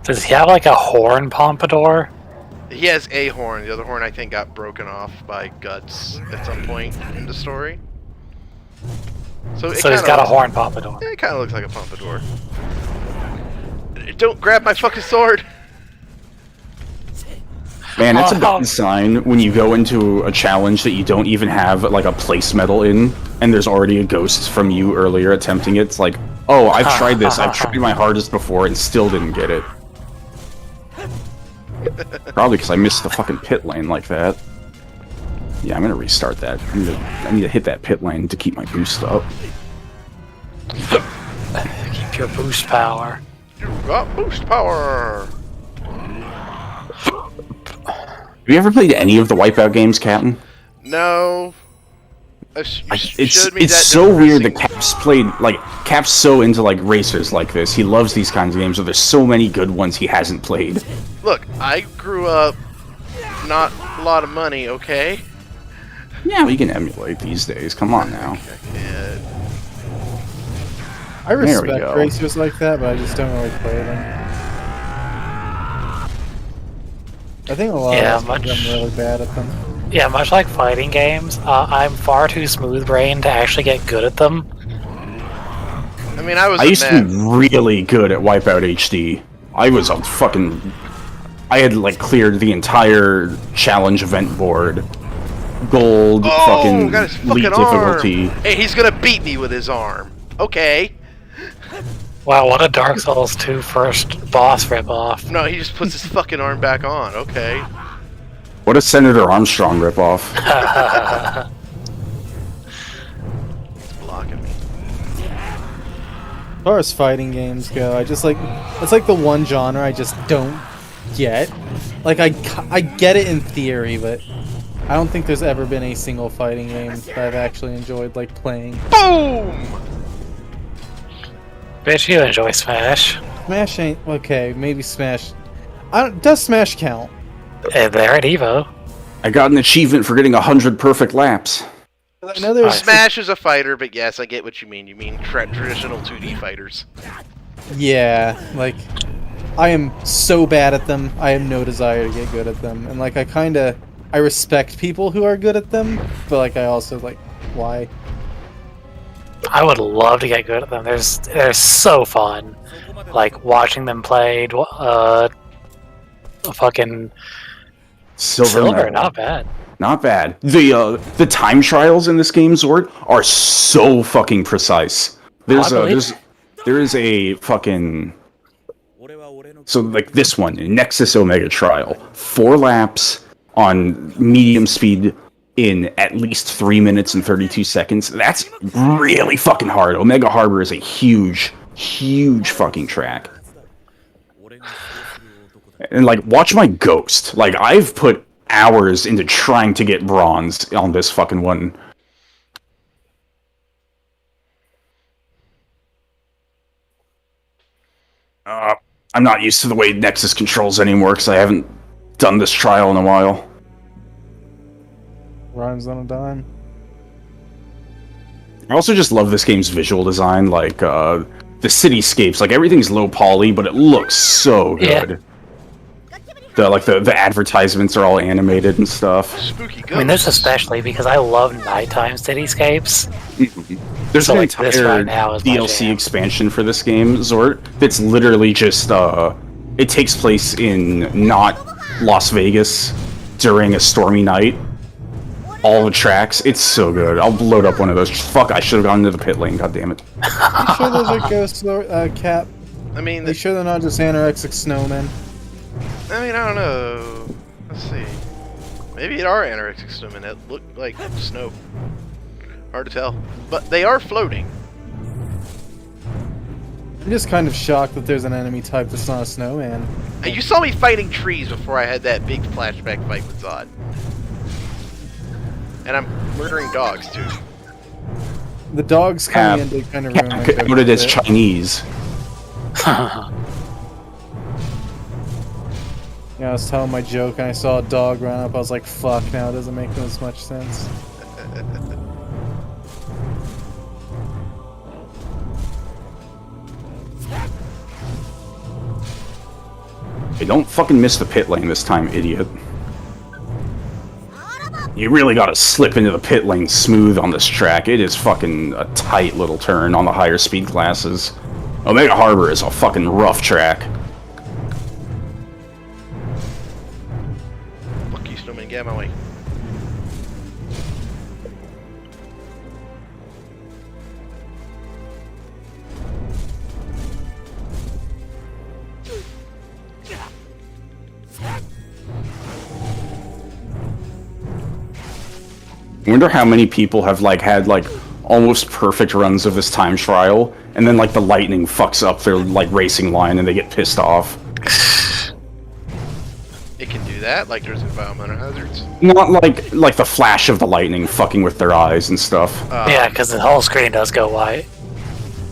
Does he have like a horn pompadour? He has a horn. The other horn, I think, got broken off by Guts at some point in the story. So he's got a horn pompadour. It kind of looks like a pompadour. Don't grab my fucking sword! Man, it's a bad sign when you go into a challenge that you don't even have like a place medal in, and there's already a ghost from you earlier attempting it. It's like, oh, I've tried this. I've tried my hardest before and still didn't get it. Probably because I missed the fucking pit lane like that. Yeah, I'm gonna restart that. I need to hit that pit lane to keep my boost up. Keep your boost power. You got boost power! Have you ever played any of the Wipeout games, Captain? No. It's so weird that Cap's so into like racers like this. He loves these kinds of games, but there's so many good ones he hasn't played. Look, I grew up not a lot of money, okay? Yeah, we can emulate these days. Come on now. I respect racers like that, but I just don't really play them. I think a lot of them are really bad at them. Yeah, much like fighting games, I'm far too smooth-brained to actually get good at them. I mean, I used to be really good at Wipeout HD. I was a fucking... I had, like, cleared the entire challenge event board. Gold, fucking elite difficulty. Hey, he's gonna beat me with his arm. Okay. Wow, what a Dark Souls 2 first boss ripoff. No, he just puts his fucking arm back on. Okay. What a Senator Armstrong ripoff. It's blocking me. As far as fighting games go, I just like... It's like the one genre I just don't get. Like, I get it in theory, but I don't think there's ever been a single fighting game that I've actually enjoyed, like, playing. Boom! Bitch, you enjoy Smash. Smash ain't... Okay, maybe Smash... does Smash count? And they're at EVO. I got an achievement for getting 100 perfect laps. I know there's... Smash is a fighter, but yes, I get what you mean. You mean traditional 2D fighters. Yeah, like... I am so bad at them, I have no desire to get good at them. And, like, I respect people who are good at them, but, like, I also, like, why? I would love to get good at them. They're so fun. Like, watching them played, fucking... Silver, not bad. Not bad. The time trials in this game, Zord, are so fucking precise. There is a fucking... So, like, this one, Nexus Omega Trial. 4 laps on medium speed in at least 3 minutes and 32 seconds. That's really fucking hard. Omega Harbor is a huge, huge fucking track. And, like, watch my Ghost. Like, I've put hours into trying to get bronze on this fucking one. I'm not used to the way Nexus controls anymore because I haven't done this trial in a while. Rhymes on a dime. I also just love this game's visual design, like, the cityscapes. Like, everything's low poly, but it looks so good. Yeah. The advertisements are all animated and stuff. Spooky ghosts. I mean, this especially because I love nighttime cityscapes. There's so, an like, entire DLC expansion for this game, Zort, that's literally just, it takes place in not Las Vegas during a stormy night. All the tracks, it's so good. I'll load up one of those. Fuck, I should have gone into the pit lane, goddammit. You sure those are ghosts, Cap? I mean... You sure they're not just anorexic snowmen? I mean, I don't know. Let's see. Maybe it are anorexic snowmen that look like snow. Hard to tell. But they are floating. I'm just kind of shocked that there's an enemy type that's not a snowman. Hey, you saw me fighting trees before I had that big flashback fight with Zod. And I'm murdering dogs, too. The dogs coming in, they kind of ruin my joke. Noted as Chinese. Yeah, I was telling my joke and I saw a dog run up. I was like, fuck, now it doesn't make as much sense. Hey, don't fucking miss the pit lane this time, idiot. You really gotta slip into the pit lane smooth on this track. It is fucking a tight little turn on the higher speed classes. Omega Harbor is a fucking rough track. Fuck you, Snowman, get out of my way. I wonder how many people have had almost perfect runs of this time trial, and then the lightning fucks up their racing line and they get pissed off. It can do that, like there's environmental hazards. Not like the flash of the lightning fucking with their eyes and stuff. Yeah, because the whole screen does go white.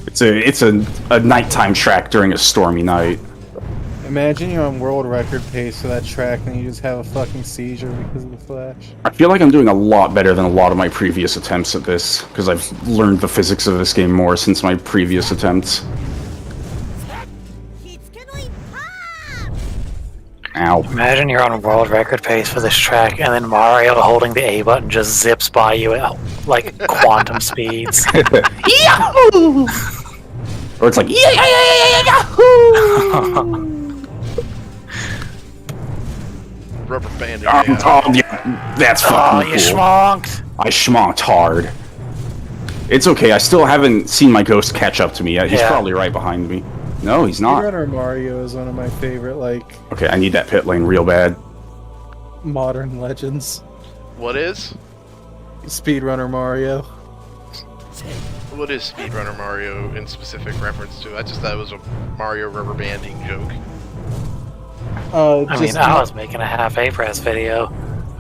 It's a nighttime track during a stormy night. Imagine you're on world record pace for that track and you just have a fucking seizure because of the flash. I feel like I'm doing a lot better than a lot of my previous attempts at this, because I've learned the physics of this game more since my previous attempts. Ow. Imagine you're on world record pace for this track, and then Mario holding the A button just zips by you at quantum speeds. Yahoo! Or it's like yahoo! Rubber banding. Yeah, that's fucking you cool. schmonked! I schmonked hard. It's okay, I still haven't seen my ghost catch up to me yet. He's probably right behind me. No, he's not. Speedrunner Mario is one of my favorite, Okay, I need that pit lane real bad. modern legends. What is? Speedrunner Mario. What is Speedrunner Mario in specific reference to? I just thought it was a Mario rubber banding joke. I was making a half A-Press video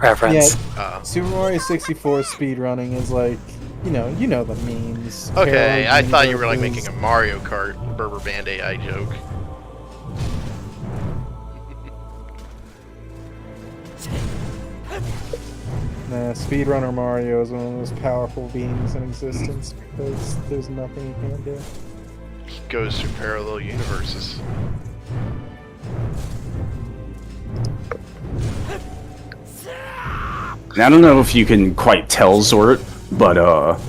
reference. Yeah, Super Mario 64 speedrunning is you know the memes. Okay, I thought you were making a Mario Kart rubber band AI joke. Nah, Speedrunner Mario is one of the most powerful beings in existence because there's nothing you can't do. He goes through parallel universes. I don't know if you can quite tell, Zort, but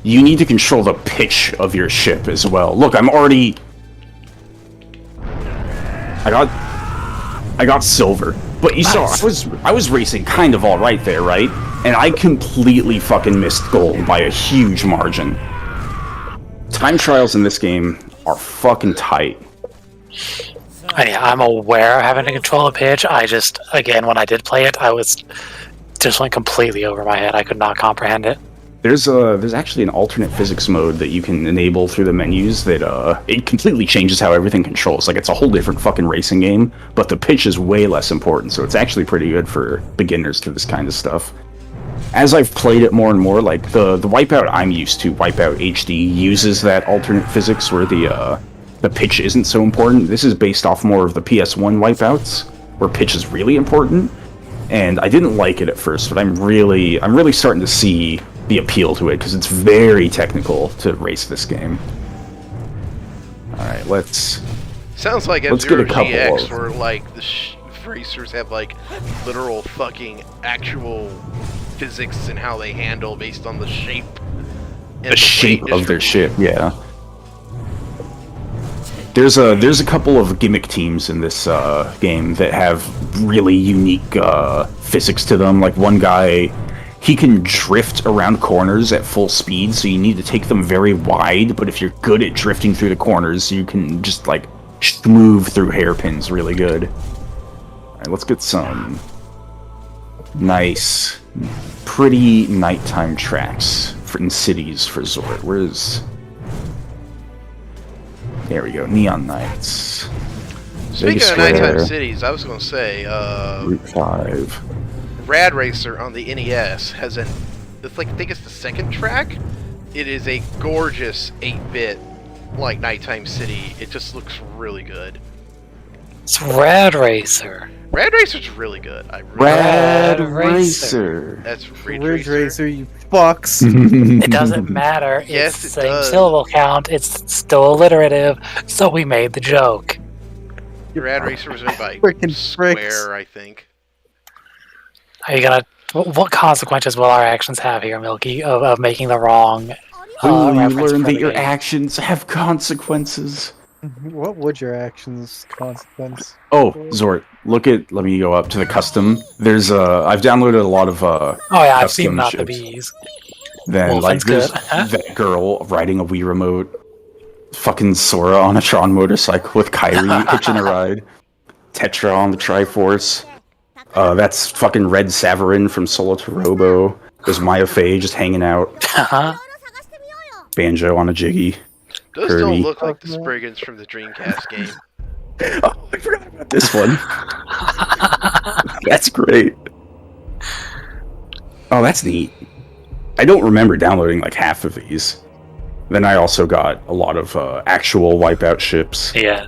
you need to control the pitch of your ship as well. Look, I'm already... I got silver. But you saw, I was racing kind of alright there, right? And I completely fucking missed gold by a huge margin. Time trials in this game are fucking tight. I'm aware of having to control a pitch. I just, again, when I did play it, I was just went completely over my head. I could not comprehend it. There's actually an alternate physics mode that you can enable through the menus that it completely changes how everything controls. It's a whole different fucking racing game, but the pitch is way less important, so it's actually pretty good for beginners to this kind of stuff. As I've played it more and more, the Wipeout I'm used to, Wipeout HD, uses that alternate physics where the pitch isn't so important. This is based off more of the PS1 Wipeouts, where pitch is really important. And I didn't like it at first, but I'm really starting to see the appeal to it, because it's very technical to race this game. Alright, let's Sounds like get a F-Zero couple GX, of... where the racers have literal fucking actual physics and how they handle based on the shape. And the shape of their ship, yeah. There's a couple of gimmick teams in this game that have really unique physics to them. One guy, he can drift around corners at full speed, so you need to take them very wide, but if you're good at drifting through the corners, you can just move through hairpins really good. Alright, let's get some nice, pretty nighttime tracks in cities for Zort. Where's... There we go, Neon Nights. Speaking of nighttime cities, I was going to say, Route 5. Rad Racer on the NES has I think it's the second track. It is a gorgeous 8-bit, nighttime city. It just looks really good. It's Rad Racer. Rad Racer's really good. Rad Racer. That's Ridge Racer, you fucks. It doesn't matter. Yes, It's it the same does. syllable count. It's still alliterative, so we made the joke. Rad Racer was made by Frickin' Square, pricks. I think. Are you gonna? What consequences will our actions have here, Milky, of making the wrong Will you reference learn for that the your game? actions have consequences? What would your actions consequence? Oh, Zort, let me go up to the custom. There's I've downloaded a lot of Oh yeah, I've seen custom not the ships. bees. Then like Wolfen's there's good. that girl riding a Wii remote, fucking Sora on a Tron motorcycle with Kyrie hitching a ride, Tetra on the Triforce. That's fucking Red Savarin from Solo to Robo. There's Maya Fey just hanging out. Banjo on a Jiggy. Those Kirby. don't look like the Spriggans from the Dreamcast game. Oh, I forgot about this one. That's great. Oh, that's neat. I don't remember downloading like half of these. Then I also got a lot of actual Wipeout ships. Yeah.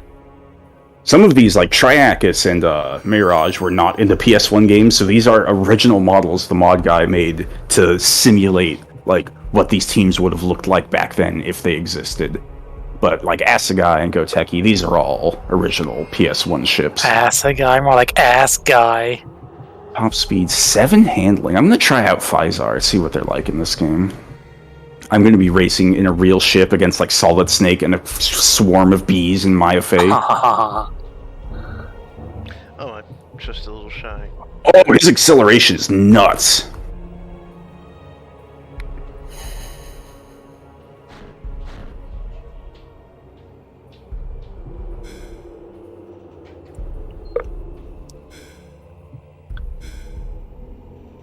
Some of these, like Triacus and Mirage, were not in the PS1 game, so these are original models the mod guy made to simulate like what these teams would have looked like back then if they existed. But like Asagai and Goteki, these are all original PS1 ships. Ass guy, more like ass guy. Top speed, 7 handling. I'm gonna try out Physar, see what they're like in this game. I'm gonna be racing in a real ship against like Solid Snake and a swarm of bees and Maya Fey. Oh, I'm just a little shy. Oh, his acceleration is nuts.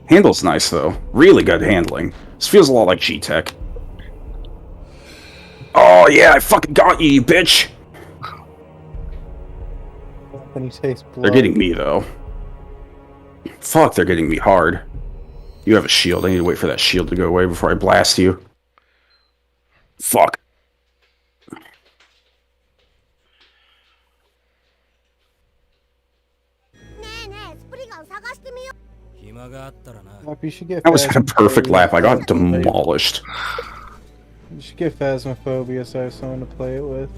Handle's nice though. Really good handling. This feels a lot like G-Tech. Oh yeah, I fucking got you, you bitch! When you taste blood. They're getting me though. Fuck, they're getting me hard. You have a shield. I need to wait for that shield to go away before I blast you. Fuck. You should get That was a perfect Phasmophobia. lap. I got demolished. You should get Phasmophobia so I have someone to play it with.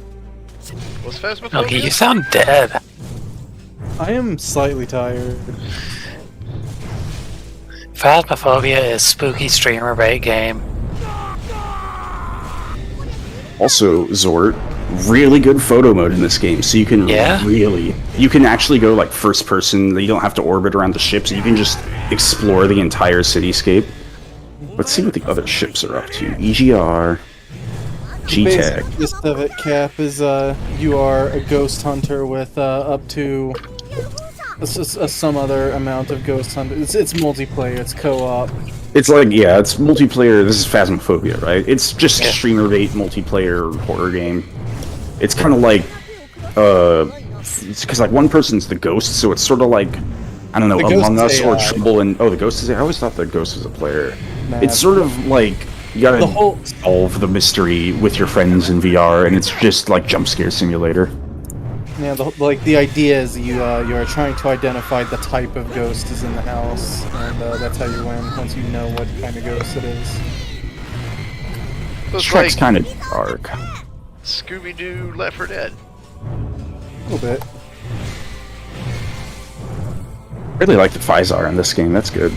What's Phasmophobia? Milky, you sound dead. I am slightly tired. Phasmophobia is spooky streamer bait game. Also, Zort, really good photo mode in this game, so you can you can actually go like first person. You don't have to orbit around the ships. You can just explore the entire cityscape. Let's see what the other ships are up to. EGR, G-Tech. The gist of it, Cap, is you are a ghost hunter with up to some other amount of ghost hunters. It's multiplayer. It's co-op. It's like, yeah, it's multiplayer. This is Phasmophobia, right? It's just streamer bait multiplayer horror game. It's kind of like, because like one person's the ghost, so it's sort of like, I don't know, The Ghost Among is Us or AI. Trouble and the Ghost is. I always thought the Ghost was a player. Nah, It's sort of like you gotta the whole solve the mystery with your friends in VR, and it's just like jump scare simulator. the idea is you are trying to identify the type of ghost is in the house, and that's how you win once you know what kind of ghost it is. So it's Shrek's like kind of dark. Scooby-Doo Left 4 Dead. A little bit. Really like the Physar in this game. That's good.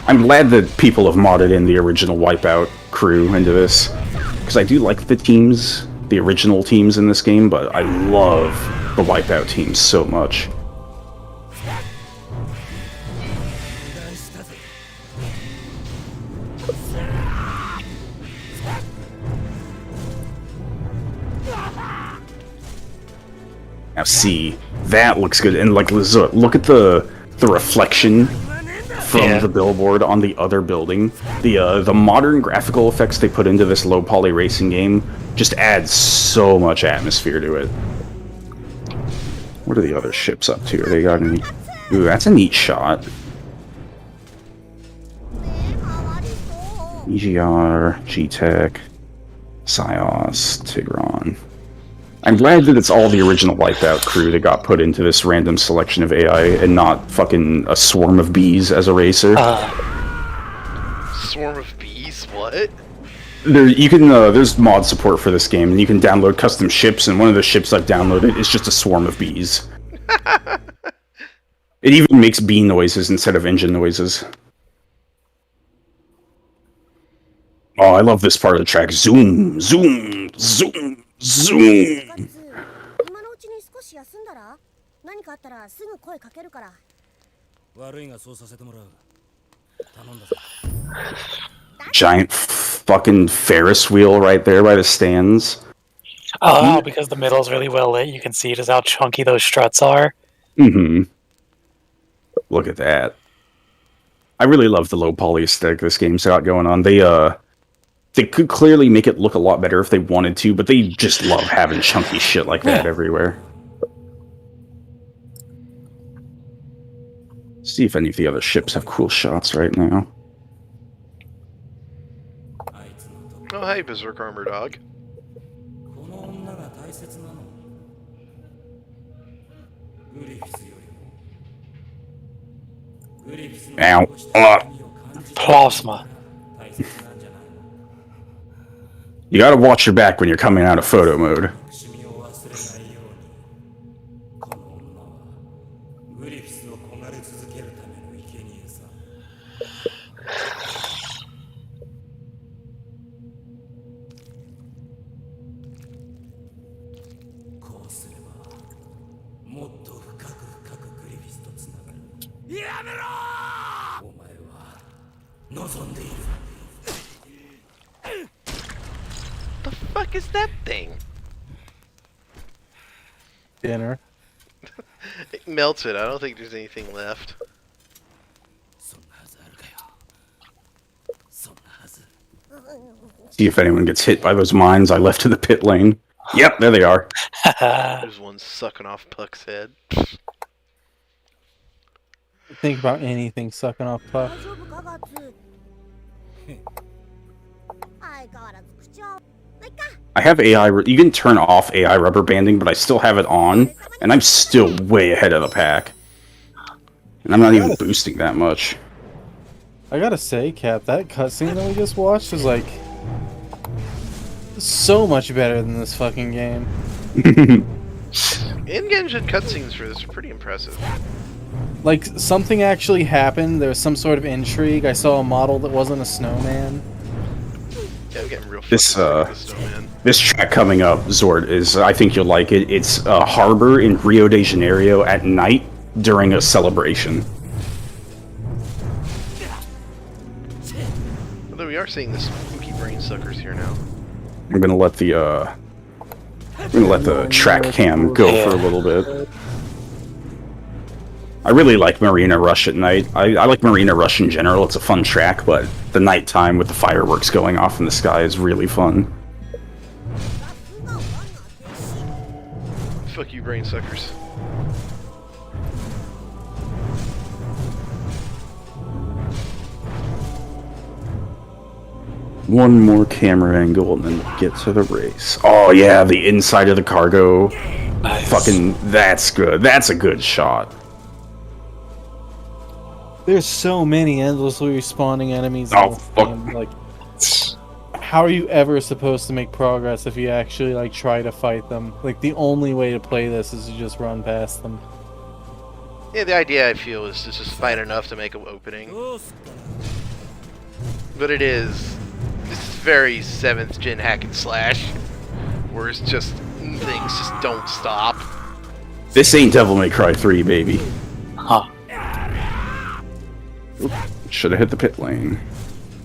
I'm glad that people have modded in the original Wipeout crew into this, because I do like the teams, the original teams in this game, but I love the Wipeout teams so much. Now see, that looks good, and like look at the reflection from the billboard on the other building. The modern graphical effects they put into this low poly racing game just adds so much atmosphere to it. What are the other ships up to? Are they got any? Ooh, that's a neat shot. EGR, G-Tech, Psyos, Tigron. I'm glad that it's all the original Wipeout crew that got put into this random selection of AI and not fucking a swarm of bees as a racer. Swarm of bees? What? There's mod support for this game, and you can download custom ships, and one of the ships I've downloaded is just a swarm of bees. It even makes bee noises instead of engine noises. Oh, I love this part of the track. Zoom, zoom, zoom, zoom. 今のうちに少し休んだら何かあったらすぐ声かけるから。悪いがそうさせてもらう。頼んだぞ。 Giant fucking Ferris wheel right there by the stands. Oh, because the middle's really well lit, you can see just how chunky those struts are. Mm-hmm. Look at that. I really love the low poly aesthetic this game's got going on. They could clearly make it look a lot better if they wanted to, but they just love having chunky shit like that everywhere. See if any of the other ships have cool shots right now. Oh, hey, Berserk Armor Dog. Ow. Plasma. You gotta watch your back when you're coming out of photo mode. The fuck is that thing? Dinner. It melted. I don't think there's anything left. See if anyone gets hit by those mines I left in the pit lane. Yep, there they are. There's one sucking off Puck's head. Think about anything sucking off Puck. 大丈夫かガッツ。相変わらず口は。まいっか。 I have AI. You can turn off AI rubber banding, but I still have it on, and I'm still way ahead of the pack. And I'm not even boosting that much. I gotta say, Cap, that cutscene that we just watched is like so much better than this fucking game. In-engine cutscenes for this are pretty impressive. Like, something actually happened. There was some sort of intrigue. I saw a model that wasn't a snowman. Yeah, I'm getting real This fucking sick of this snowman. this track coming up, Zord, is I think you'll like it. It's a harbor in Rio de Janeiro at night during a celebration. Although we are seeing the spooky brain suckers here now. I'm gonna let the track cam go for a little bit. I really like Marina Rush at night. I like Marina Rush in general. It's a fun track, but the nighttime with the fireworks going off in the sky is really fun. Fuck you, brain suckers. One more camera angle and then we'll get to the race. Oh yeah, the inside of the cargo. Nice. Fucking, that's good. That's a good shot. There's so many endlessly respawning enemies in Oh, this fuck. game. Like, how are you ever supposed to make progress if you actually like try to fight them? Like, the only way to play this is to just run past them. Yeah, the idea I feel is to just fight enough to make an opening. But this is very 7th gen hack and slash, where it's just, things just don't stop. This ain't Devil May Cry 3, baby. Huh. Should have hit the pit lane.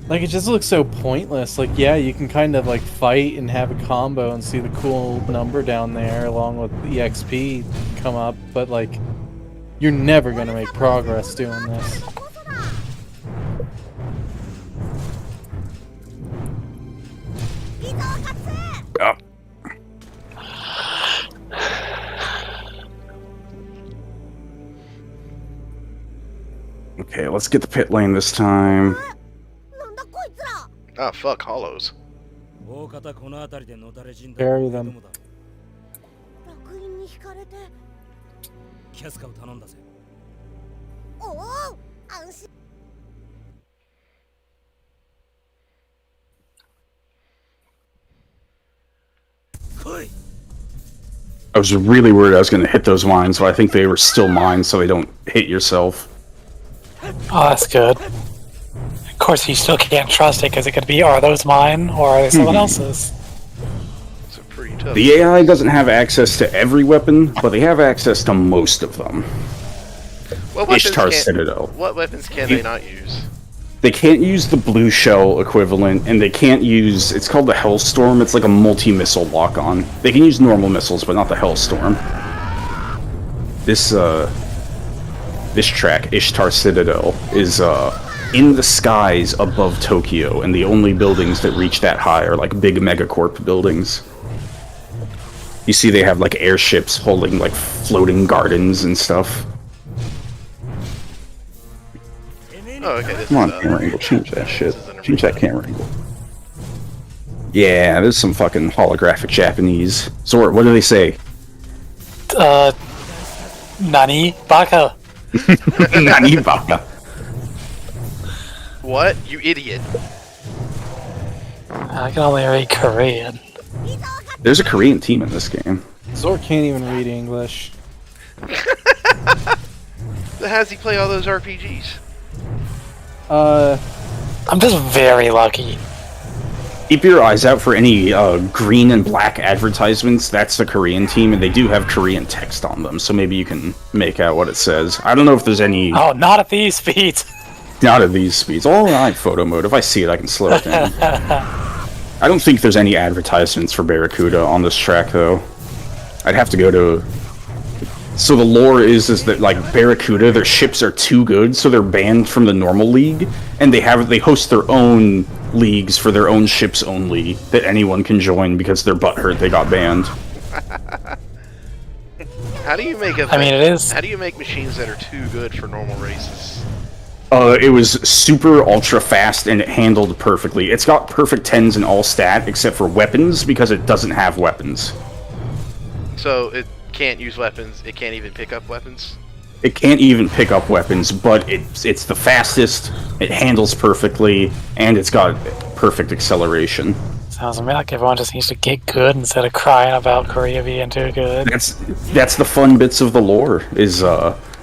Like, it just looks so pointless. Like, yeah, you can kind of like fight and have a combo and see the cool number down there along with the XP come up, but like, you're never gonna make progress doing this. Oh. Okay, let's get the pit lane this time. なんだこいつら。 Ah, fuck, hollows. Bury them. 楽園に惹かれて。おお、安心。 Oh I was really worried I was going to hit those mines, but I think they were still mines, so they don't hit yourself. Oh, that's good. Of course, you still can't trust it because it could be, are those mine or are they someone else's? It's a pretty tough. The AI doesn't have access to every weapon, but they have access to most of them. Ishtar Citadel. What weapons can they not use? They can't use the blue shell equivalent, and they can't use... It's called the Hellstorm. It's like a multi-missile lock-on. They can use normal missiles, but not the Hellstorm. This track, Ishtar Citadel, is in the skies above Tokyo, and the only buildings that reach that high are like big megacorp buildings. You see they have like airships holding like floating gardens and stuff. Oh, okay. Come on, camera angle, change that shit. Change that camera angle. Yeah, there's some fucking holographic Japanese. Zort, what do they say? Nani? Baka. Nani baka. What? You idiot. I can only read Korean. There's a Korean team in this game. Zor can't even read English. How does he play all those RPGs? I'm just very lucky. Keep your eyes out for any green and black advertisements. That's the Korean team, and they do have Korean text on them, so maybe you can make out what it says. I don't know if there's any... Oh, not at these speeds! Not at these speeds. Oh, I like photo mode. If I see it, I can slow it down. I don't think there's any advertisements for Barracuda on this track, though. I'd have to go to... So the lore is that, like, Barracuda, their ships are too good, so they're banned from the normal league, and they host their own leagues for their own ships only that anyone can join because they're butthurt they got banned. How do you make it is. How do you make machines that are too good for normal races? It was super ultra fast and it handled perfectly. It's got perfect 10s in all stat except for weapons because it doesn't have weapons. So it can't use weapons. It can't even pick up weapons. It can't even pick up weapons, but it's the fastest. It handles perfectly, and it's got perfect acceleration. Sounds to me like everyone just needs to get good instead of crying about Korea being too good. That's the fun bits of the lore. Is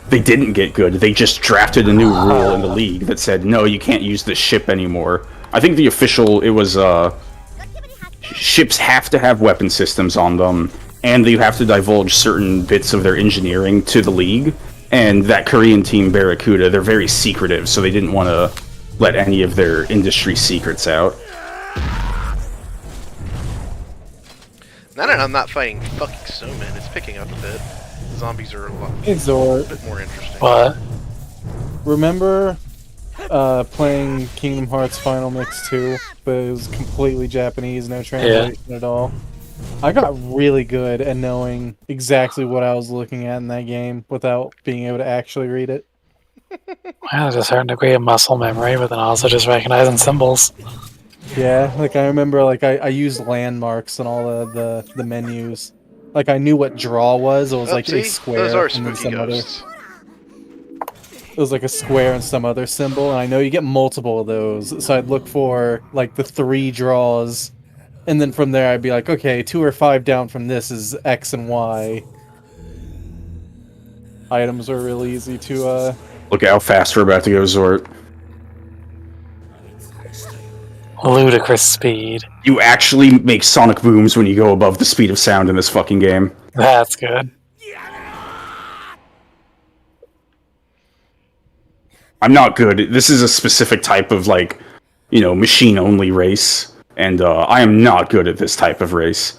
they didn't get good. They just drafted a new rule in the league that said no, you can't use this ship anymore. I think the official ships have to have weapon systems on them. And you have to divulge certain bits of their engineering to the league. And that Korean team, Barracuda, they're very secretive, so they didn't want to let any of their industry secrets out. Now that I'm not fighting fucking snowmen, it's picking up a bit. The zombies are a bit more interesting. What? Remember playing Kingdom Hearts Final Mix 2, but it was completely Japanese, no translation at all? I got really good at knowing exactly what I was looking at in that game without being able to actually read it. Well, there's a certain degree of muscle memory, but then also just recognizing symbols. Yeah, like I remember, like I used landmarks and all the menus. Like I knew what draw was. It was like a square. Those are and then spooky ghosts. It was like a square and some other symbol, and I know you get multiple of those. So I'd look for like the 3 draws. And then from there, I'd be like, okay, 2 or 5 down from this is X and Y. Items are really easy to, Look at how fast we're about to go, Zort. Ludicrous speed. You actually make sonic booms when you go above the speed of sound in this fucking game. That's good. I'm not good. This is a specific type of, like, machine-only race. And I am not good at this type of race.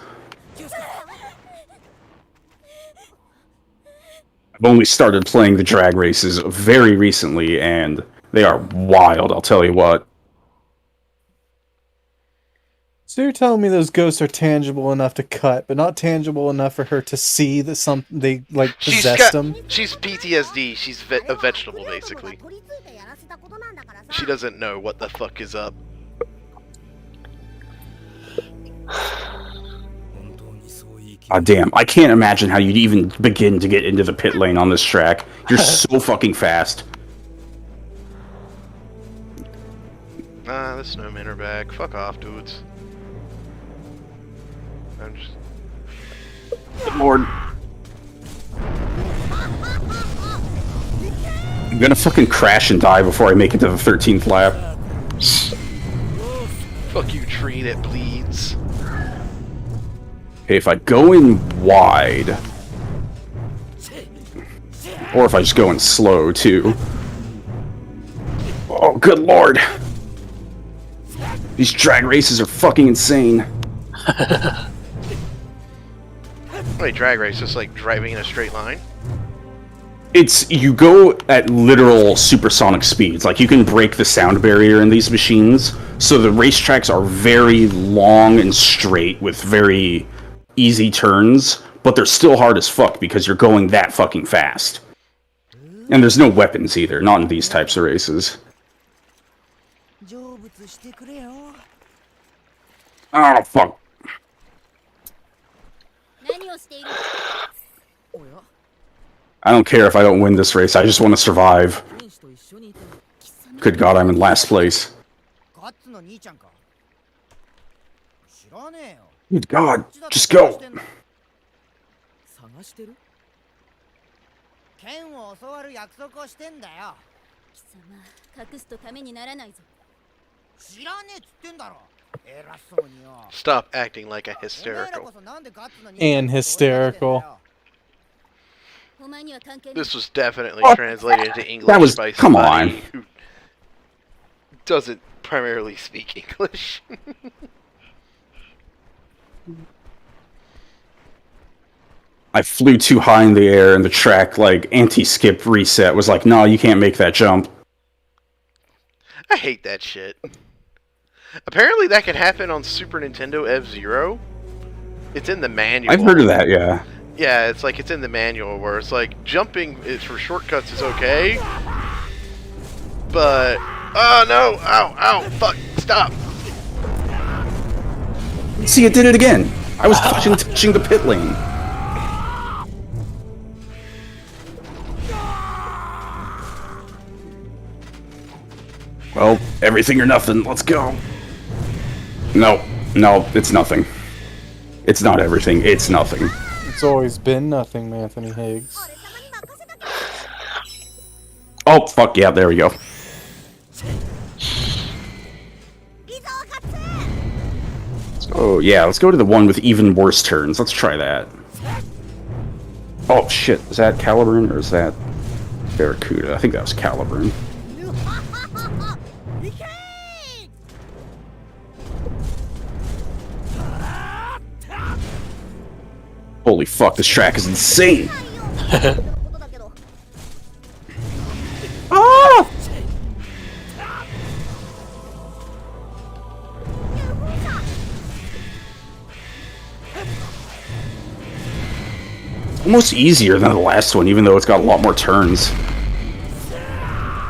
I've only started playing the drag races very recently, and they are wild, I'll tell you what. So you're telling me those ghosts are tangible enough to cut, but not tangible enough for her to see that they, like, possessed them? She's PTSD. She's a vegetable, basically. She doesn't know what the fuck is up. Damn, I can't imagine how you'd even begin to get into the pit lane on this track. You're so fucking fast. The snowmen are back. Fuck off, dudes. Good Lord. I'm gonna fucking crash and die before I make it to the 13th lap. Fuck you, tree that bleeds. Okay, if I go in wide, or if I just go in slow too. Oh, good Lord! These drag races are fucking insane. Wait, drag race is like driving in a straight line? It's, you go at literal supersonic speeds. Like, you can break the sound barrier in these machines, so the racetracks are very long and straight with very easy turns, but they're still hard as fuck because you're going that fucking fast. And there's no weapons either, not in these types of races. Oh, fuck. I don't care if I don't win this race, I just want to survive. Good God, I'm in last place. Good God, just go! Stop acting like a hysterical. And hysterical. This was definitely translated into English That was, by come somebody on. who doesn't primarily speak English. I flew too high in the air and the track, like, anti-skip reset was like, no, you can't make that jump. I hate that shit. Apparently that can happen on Super Nintendo F-Zero. It's in the manual. I've heard of that, yeah. Yeah, it's like it's in the manual where it's like jumping is for shortcuts is okay, but oh no, ow, fuck, stop. See, it did it again. I was touching the pit lane. Well, everything or nothing. Let's go. No, it's nothing. It's not everything. It's nothing. It's always been nothing, Anthony Higgs. Oh, fuck, yeah, there we go. Oh, yeah, let's go to the one with even worse turns. Let's try that. Oh, shit, is that Caliburn or is that Barracuda? I think that was Caliburn. Holy fuck, this track is insane! Ah! Almost easier than the last one, even though it's got a lot more turns.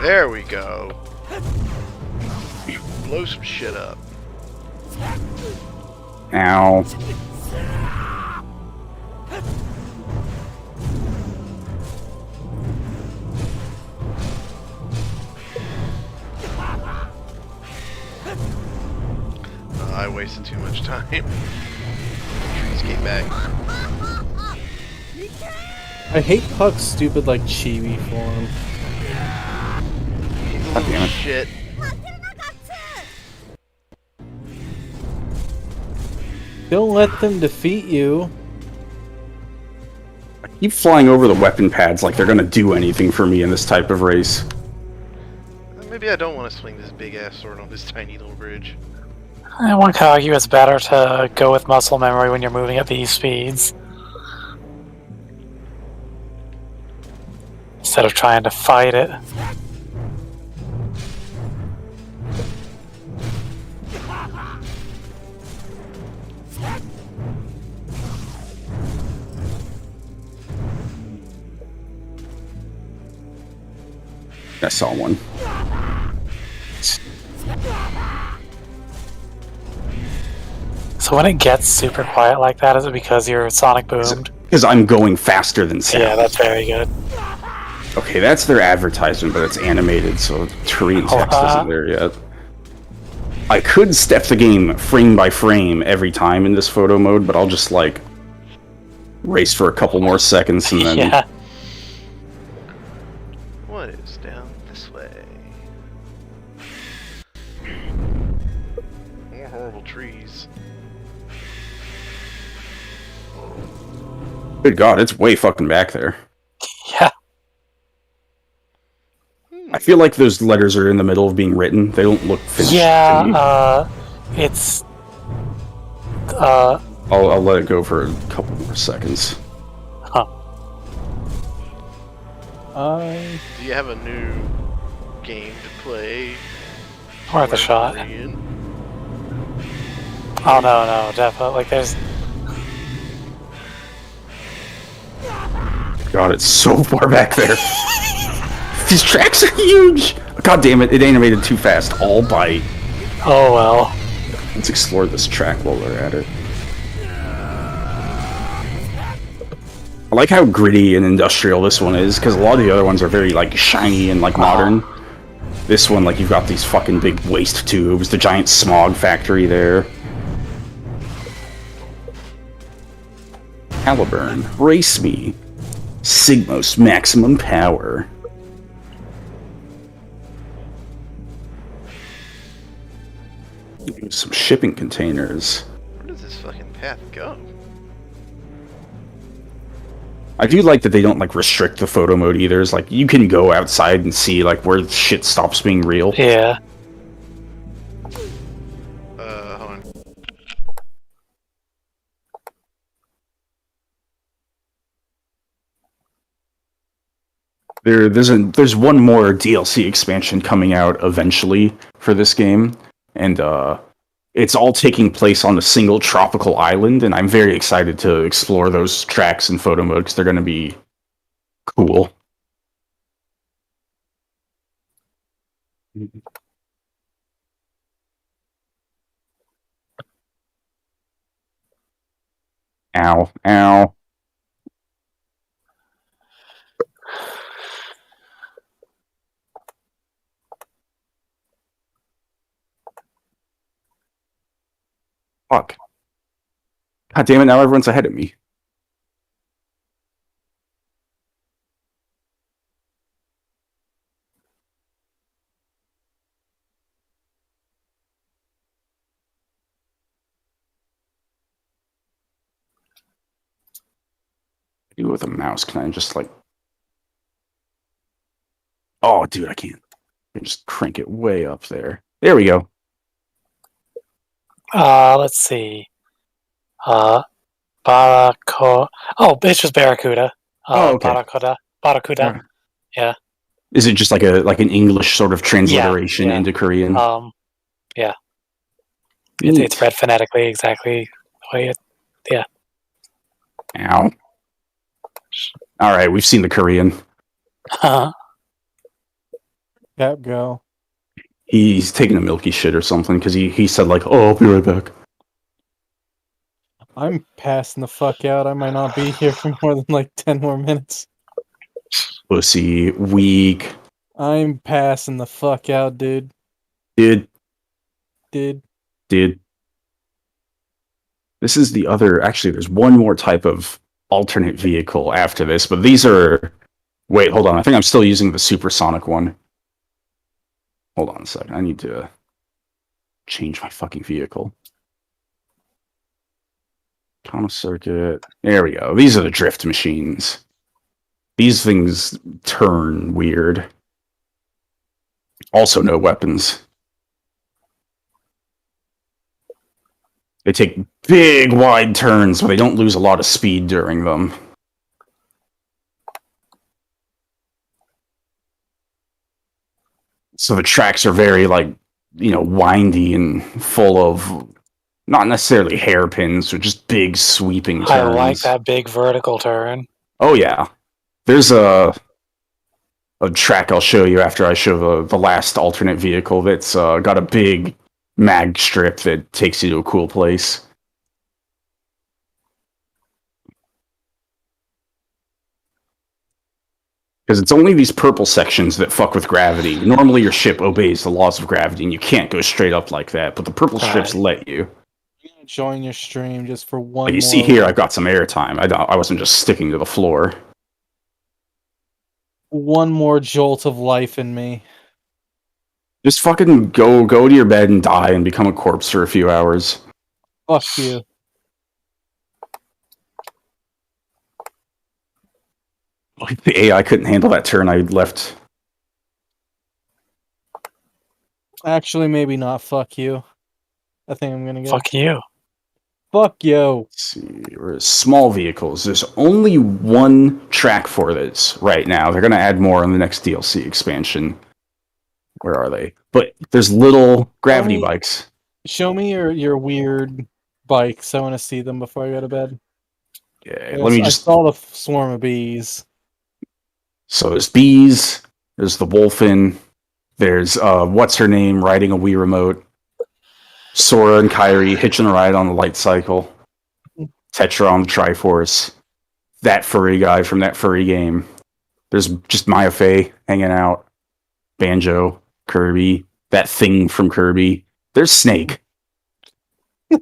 There we go. Blow some shit up. Ow. I wasted too much time. Skate back. I hate Puck's stupid, like, chibi form. God damn it. Shit. Don't let them defeat you. I keep flying over the weapon pads like they're gonna do anything for me in this type of race. Maybe I don't want to swing this big ass sword on this tiny little bridge. One could argue it's better to go with muscle memory when you're moving at these speeds, instead of trying to fight it. I saw one. So when it gets super quiet like that, is it because you're sonic boomed? Because I'm going faster than sound. Yeah, that's very good. Okay, that's their advertisement, but it's animated, so terrain text isn't there yet. I could step the game frame by frame every time in this photo mode, but I'll just, like, race for a couple more seconds, and then... Yeah. What is down this way? More horrible trees. Good God, it's way fucking back there. Yeah. I feel like those letters are in the middle of being written. They don't look finished to me. Yeah, it's... I'll let it go for a couple more seconds. Huh. Do you have a new game to play? Worth a shot. Korean? Oh, no, definitely. Like, there's... God, it's so far back there. These tracks are huge! God damn it, it animated too fast. All bite. Oh, well. Let's explore this track while we're at it. I like how gritty and industrial this one is, because a lot of the other ones are very, like, shiny and, like, modern. This one, like, you've got these fucking big waste tubes, the giant smog factory there. Caliburn, race me. Sigmos maximum power. Some shipping containers. Where does this fucking path go? I do like that they don't, like, restrict the photo mode either. It's like, you can go outside and see, like, where shit stops being real. Yeah. Hold on. There's one more DLC expansion coming out eventually for this game, and it's all taking place on a single tropical island, and I'm very excited to explore those tracks in photo mode because they're going to be cool. Ow, ow. Fuck. God damn it, now everyone's ahead of me. Do with a mouse, can I just, like... Oh, dude, I can't. I can just crank it way up there. There we go. Let's see. Barracuda. Oh, it's just Barracuda. Okay. Barracuda. Yeah. Is it just like an English sort of transliteration into Korean? Yeah. Neat. It's read phonetically exactly the way it... Yeah. Ow. Alright, we've seen the Korean. Cap, go. He's taking a milky shit or something, because he said, like, oh, I'll be right back. I'm passing the fuck out. I might not be here for more than like 10 more minutes. Pussy, weak. I'm passing the fuck out, dude. Dude. Dude. This is the other... Actually, there's one more type of alternate vehicle after this, but these are... Wait, hold on. I think I'm still using the supersonic one. Hold on a second. I need to change my fucking vehicle. Common circuit. There we go. These are the drift machines. These things turn weird. Also no weapons. They take big, wide turns, but they don't lose a lot of speed during them. So the tracks are very, like, you know, windy and full of not necessarily hairpins, but just big sweeping turns. I like that big vertical turn. Oh yeah. There's a track I'll show you after I show the last alternate vehicle that's got a big mag strip that takes you to a cool place. Because it's only these purple sections that fuck with gravity. Normally your ship obeys the laws of gravity and you can't go straight up like that, but the purple strips let you. Join your stream just for one. Like you more see here, I've got some airtime. I wasn't just sticking to the floor. one more jolt of life in me. Just fucking go to your bed and die and become a corpse for a few hours. Fuck you. Like the AI couldn't handle that turn I left. Actually, maybe not. Fuck you. I think I'm gonna go. Fuck you. Fuck yo. Let's see, we're small vehicles. There's only one track for this right now. They're gonna add more in the next DLC expansion. Where are they? But there's little gravity bikes. Show me your weird bikes. I want to see them before I go to bed. Yeah, let me I just. saw the swarm of bees. So there's bees. There's the Wolfen. There's what's her name riding a Wii remote. Sora and Kairi hitching a ride on the light cycle. Tetra on the Triforce. That furry guy from that furry game. There's just Maya Fey hanging out. Banjo, Kirby, that thing from Kirby. There's Snake. An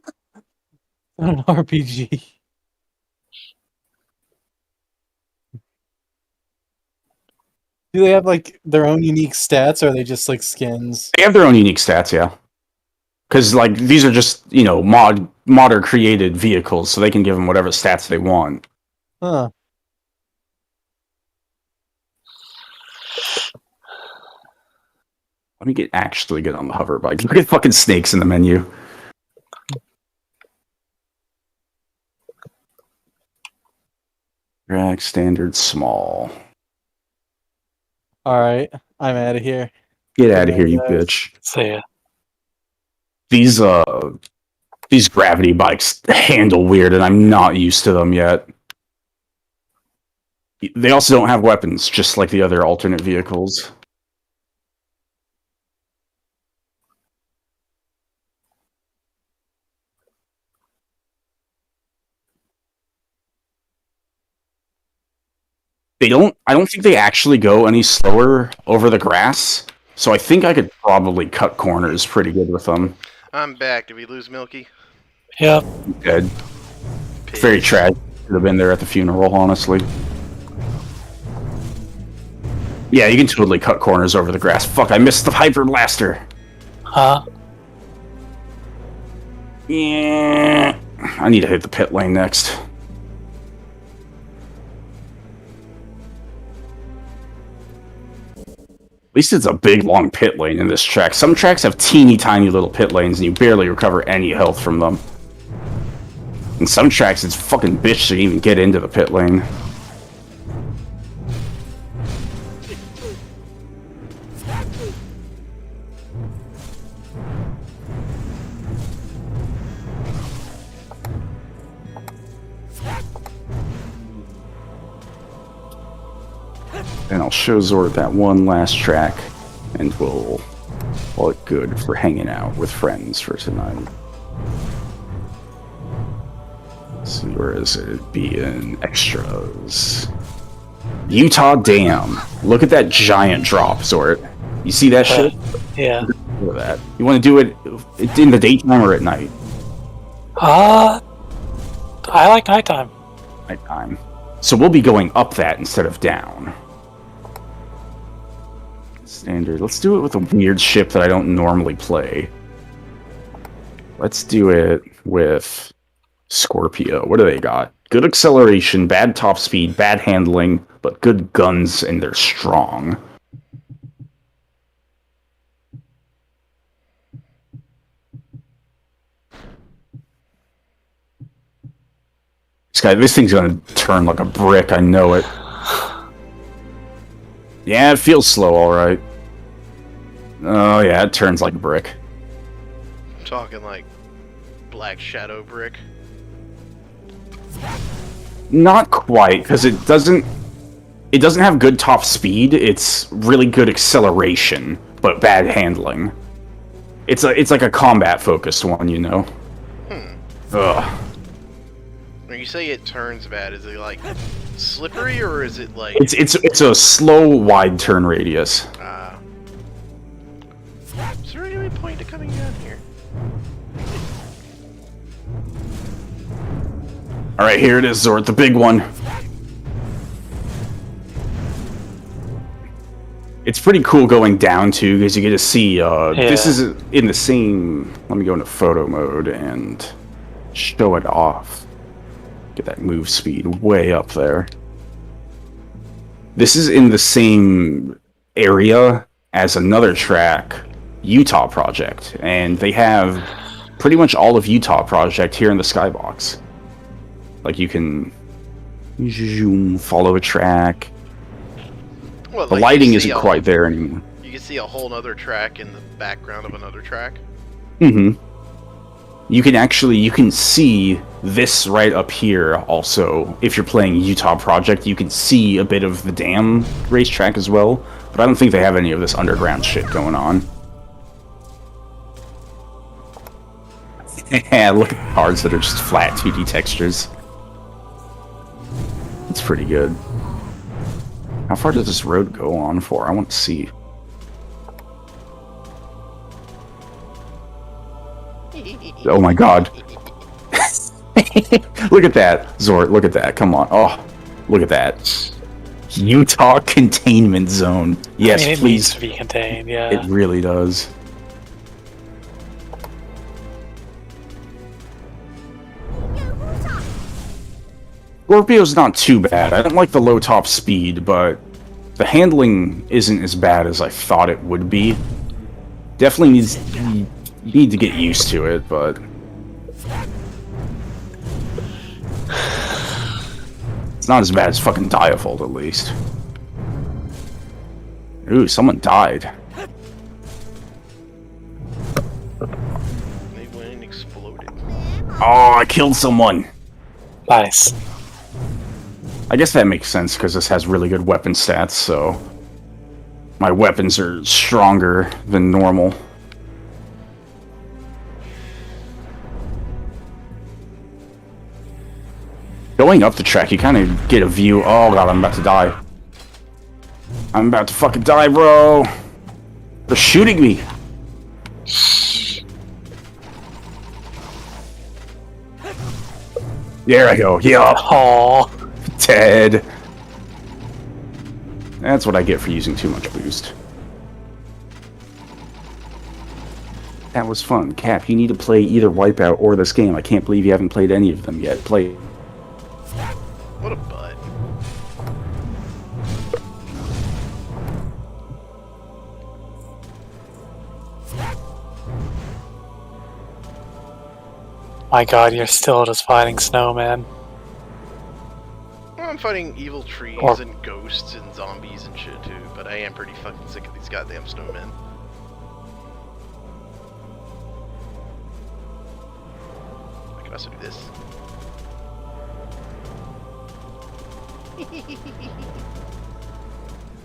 RPG. Do they have like their own unique stats, or are they just like skins? They have their own unique stats, yeah. Because like these are just modder created vehicles, so they can give them whatever stats they want. Huh. Let me actually get on the hover bike. Look at fucking snakes in the menu. Drag standard small. All right, I'm out of here. Get out of here, you bitch. See ya. These gravity bikes handle weird, and I'm not used to them yet. They also don't have weapons, just like the other alternate vehicles. I don't think they actually go any slower over the grass, so I think I could probably cut corners pretty good with them. I'm back. Did we lose Milky? Yep. Dead. Pig. Very tragic. Should have been there at the funeral, honestly. Yeah, you can totally cut corners over the grass. Fuck, I missed the Hyper Blaster. Huh? Yeah. I need to hit the pit lane next. At least it's a big, long pit lane in this track. Some tracks have teeny tiny little pit lanes and you barely recover any health from them. In some tracks, it's fucking bitch to even get into the pit lane. And I'll show Zord that one last track, and we'll call it good for hanging out with friends for tonight. Let's see, where is it? Be in extras. Utah Dam. Look at that giant drop, Zord. You see that shit? Yeah. Look at that. You want to do it in the daytime or at night? I like nighttime. Nighttime. So we'll be going up that instead of down. Standard. Let's do it with a weird ship that I don't normally play. Let's do it with Scorpio. What do they got? Good acceleration, bad top speed, bad handling, but good guns and they're strong. This thing's gonna turn like a brick, I know it. Yeah, it feels slow, alright. Oh yeah, it turns like a brick. I'm talking like Black Shadow brick. Not quite, because it doesn't have good top speed. It's really good acceleration, but bad handling. It's like a combat focused one, you know. Ugh. When you say it turns bad, is it like slippery or is it like? It's a slow, wide turn radius. Is there any point to coming down here? Alright, here it is, Zord, the big one. It's pretty cool going down, too, because you get to see, this is in the same... Let me go into photo mode and show it off. Get that move speed way up there. This is in the same area as another track, Utah Project, and they have pretty much all of Utah Project here in the skybox. Like, you can follow a track. Well, the like lighting isn't quite there anymore. You can see a whole other track in the background of another track. Mm-hmm. You can see this right up here also. If you're playing Utah Project, you can see a bit of the dam racetrack as well. But I don't think they have any of this underground shit going on. Yeah, look at the cards that are just flat 2D textures. It's pretty good. How far does this road go on for? I want to see. Oh my god. Look at that, Zort, look at that, come on. Oh, look at that. Utah Containment Zone. Yes, I mean, it please. needs to be contained, yeah. It really does. Scorpio's not too bad. I don't like the low top speed, but the handling isn't as bad as I thought it would be. Definitely need to get used to it, but it's not as bad as fucking Diafold, at least. Ooh, someone died. They went and exploded. Oh, I killed someone. Nice. I guess that makes sense because this has really good weapon stats, so my weapons are stronger than normal. Going up the track, you kind of get a view. Oh god, I'm about to die. I'm about to fucking die, bro. They're shooting me. There I go. Yeah. Oh, Dead. That's what I get for using too much boost. That was fun. Cap, you need to play either Wipeout or this game. I can't believe you haven't played any of them yet. Play. What a butt. my god, you're still just fighting snowmen. Well, I'm fighting evil trees Or- and ghosts and zombies and shit too, but I am pretty fucking sick of these goddamn snowmen. I can also do this.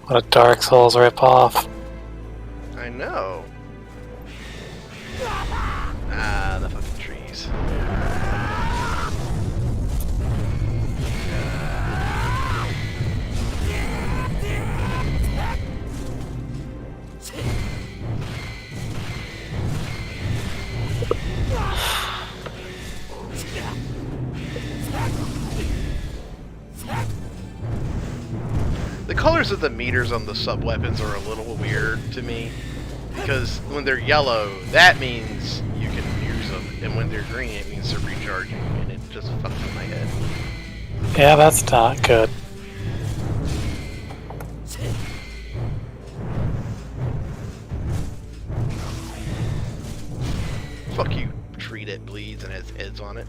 What a Dark Souls ripoff. I know. Ah, the fucking trees. The colors of the meters on the sub-weapons are a little weird to me, because when they're yellow, that means you can use them, and when they're green, it means they're recharging, and it just fucks with my head. Yeah, that's not good. Fuck you, tree that bleeds and has heads on it.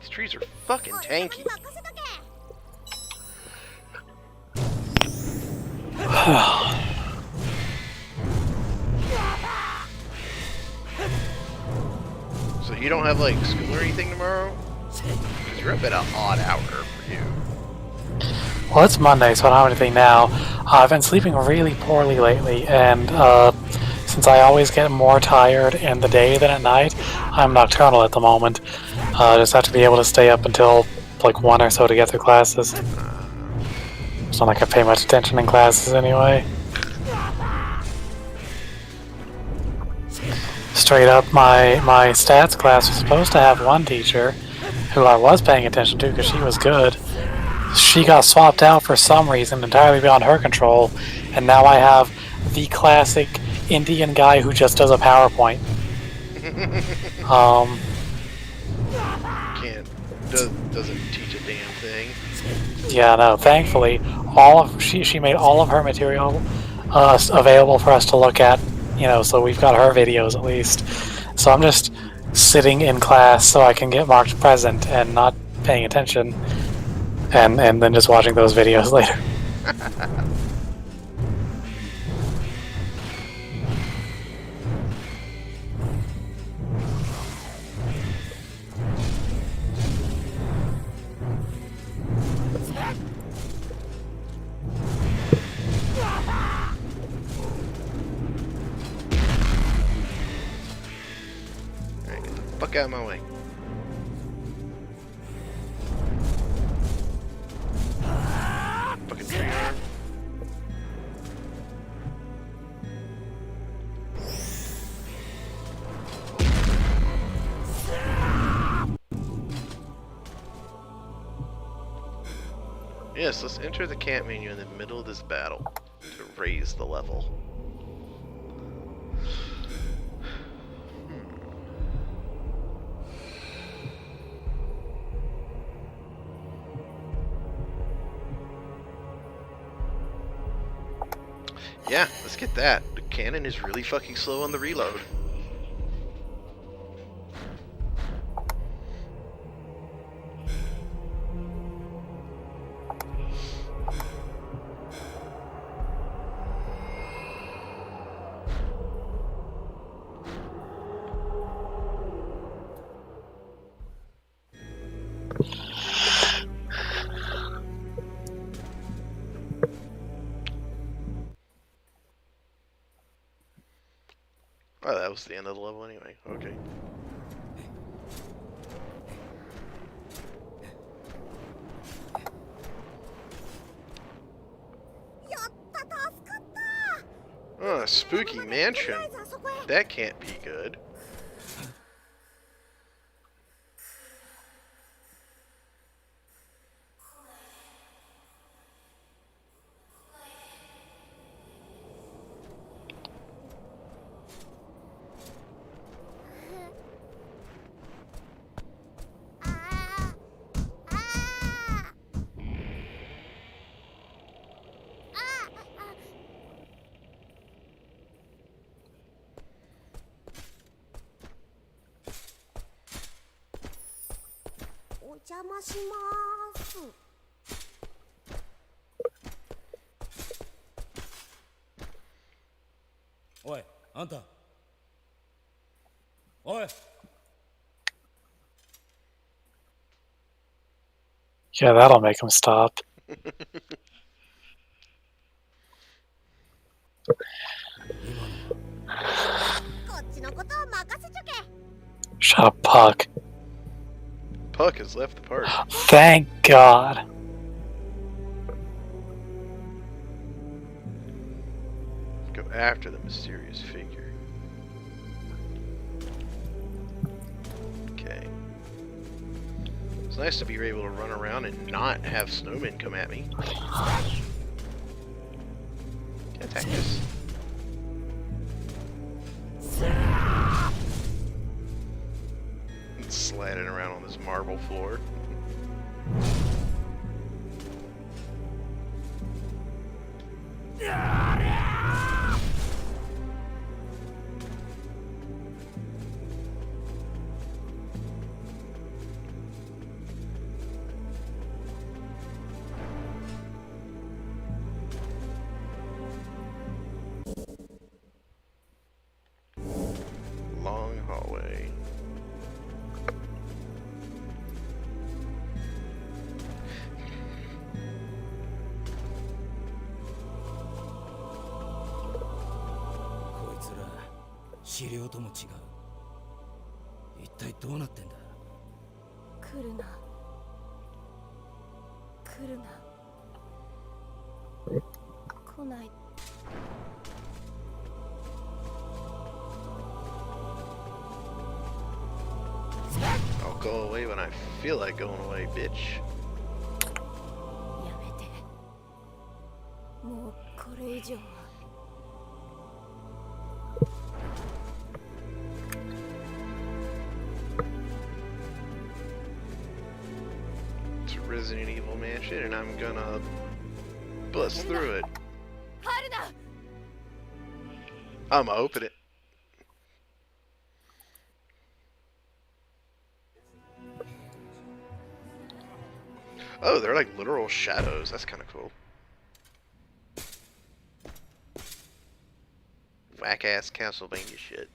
These trees are fucking tanky. So you don't have like school or anything tomorrow? Because you're up at an odd hour for you. Well, it's Monday, so I don't have anything now. I've been sleeping really poorly lately, and since I always get more tired in the day than at night, I'm nocturnal at the moment. I just have to be able to stay up until like 1 or so to get through classes. It's not like I pay much attention in classes anyway. Straight up, my stats class was supposed to have one teacher who I was paying attention to because she was good. She got swapped out for some reason entirely beyond her control, and now I have the classic Indian guy who just does a PowerPoint. Doesn't teach a damn thing. Yeah, no. Thankfully, she made all of her material available for us to look at. So we've got her videos at least. So I'm just sitting in class so I can get marked present and not paying attention, and then just watching those videos later. Fuck out of my way. Fucking tree arm. Yes, let's enter the camp menu in the middle of this battle to raise the level. Yeah, let's get that. The cannon is really fucking slow on the reload. Oh, that was the end of the level anyway. Okay. Oh, a spooky mansion. That can't be good. Oi, Anta. Oi. Yeah, that'll make him stop. Shut up, Puck. Puck has left the party. Thank God. Go after the mysterious figure. Okay. It's nice to be able to run around and not have snowmen come at me. Attack this. It's sliding around on this marble floor. 治療とも違う。一体どうなってんだ。来るな来るな来ない。 I'll go away when I feel like going away, bitch. やめて。もうこれ以上は。 It's a Resident Evil mansion, and I'm gonna bust through it. 入るな。 I'm gonna open it. Oh, they're like literal shadows. That's kind of cool. Whack ass Castlevania shit.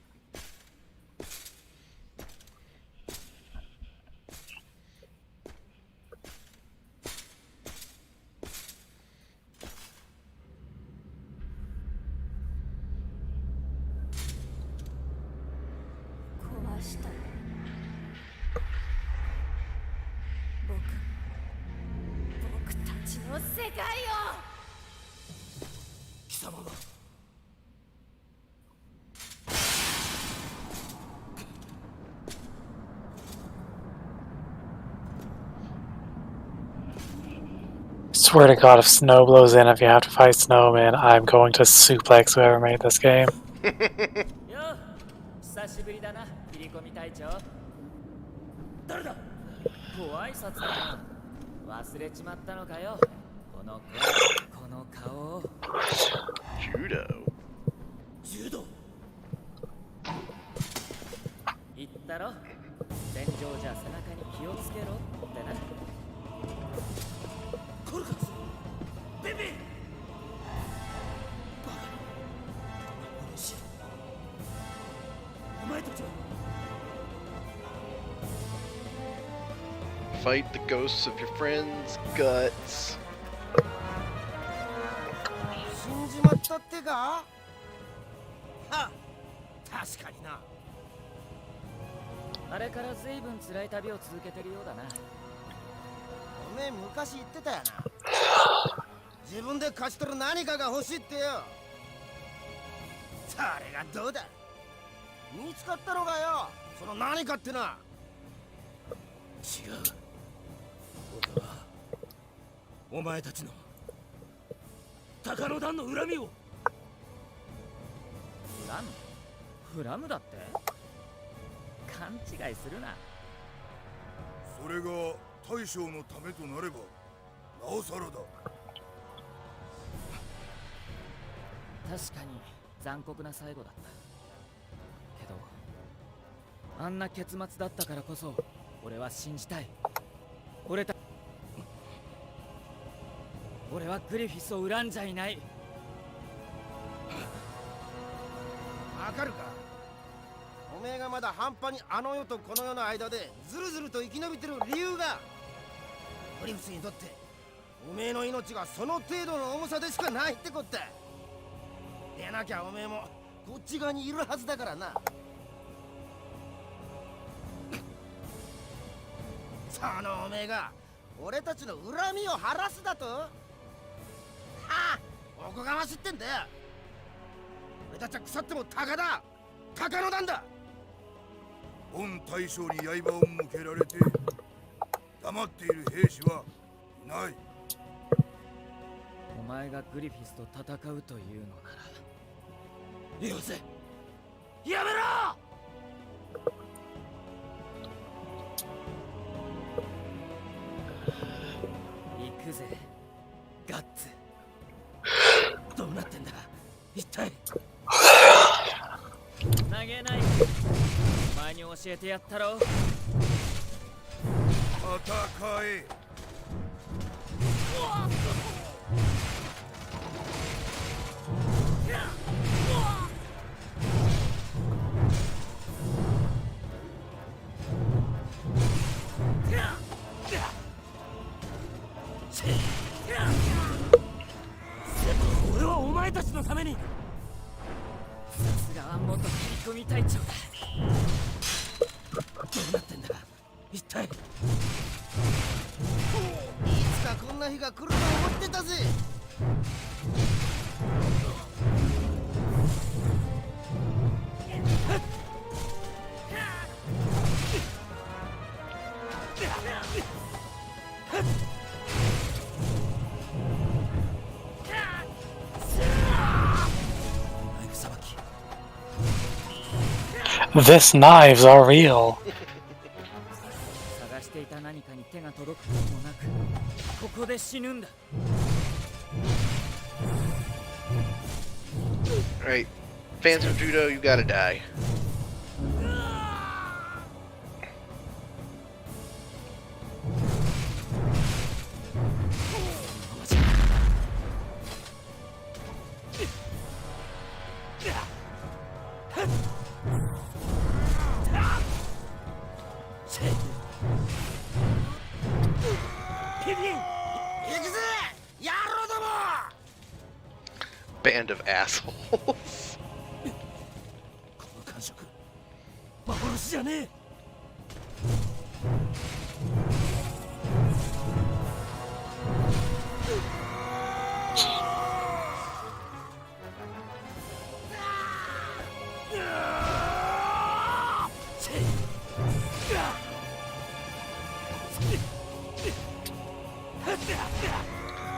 Swear to God, if snow blows in, if you have to fight snowmen, I'm going to suplex whoever made this game. よ、久しぶりだな、切り込み隊長。誰だ？ご挨拶だな。忘れちまったのかよ。この顔を。Judo. 柔道。言ったろ。戦場じゃ背中に気をつけろってな。コルカツ。ベビー。バカ。俺しろ。お前たちは。 Fight the ghosts of your friends' guts. 死んじまったってか？は、確かにな。あれから随分辛い旅を続けてるようだな。おめえ昔言ってたよな。自分で勝ち取る何かが欲しいってよ。それがどうだ？見つかったのかよ。その何かってな。違う。俺はお前たちの鷹の段の恨みを。恨むだって？勘違いするな。それが大将のためとなればなおさらだ。確かに残酷な最後だったけど、あんな結末だったからこそ俺は信じたい。俺はグリフィスを恨んじゃいない。わかるか？おめえがまだ半端にあの世とこの世の間でずるずると生き延びてる理由が、グリフィスにとっておめえの命がその程度の重さでしかないってこった。でなきゃおめえもこっち側にいるはずだからな。そのおめえが俺たちの恨みを晴らすだと？はあ、おこがましいってんだよ。俺たちは腐っても鷹だ。鷹の段だ。本大将に刃を向けられて黙っている兵士はいない。お前がグリフィスと戦うというのならよせ、やめろ。行くぜガッツ。どうなってんだ一体。投げない。お前に教えてやったろ。戦え。俺はお前たちのために。さすがは元キリ込み隊長だ。どうなってんだ一体。いつかこんな日が来ると思ってたぜ。This knives are real. 探していた何かに手が届くこともなく、ここで死ぬんだ。Alright, fans of judo, you gotta die. Band of assholes. この感触幻じゃねえ。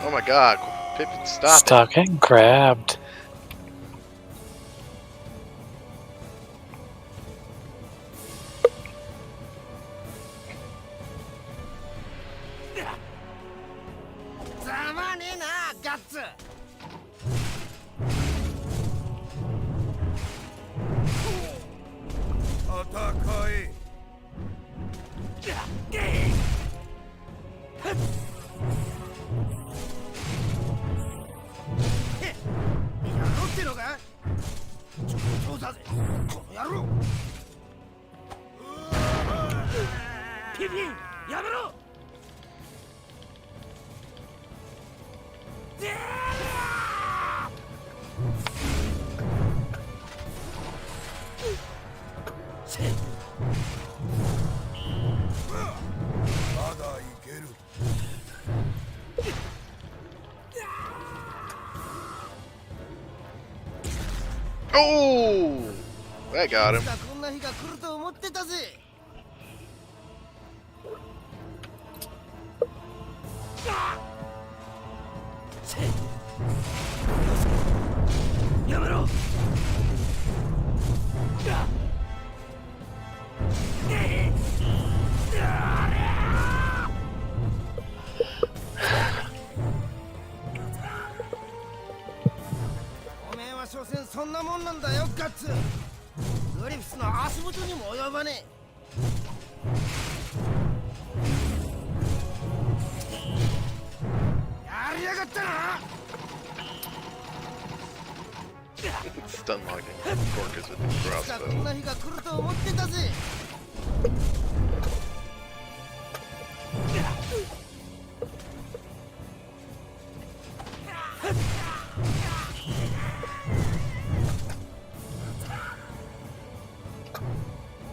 Oh my god, Pippin, stop it. Stop getting grabbed. Oh! That got him. こんな日が来ると思ってたぜ。やめろ。おめえは所詮そんなもんなんだよ、ガッツ。グリフィスの足元にも及ばねえ。やりやがったな。Stun locking Gorkas with the こん crossbow. な日が来ると思ってたぜ。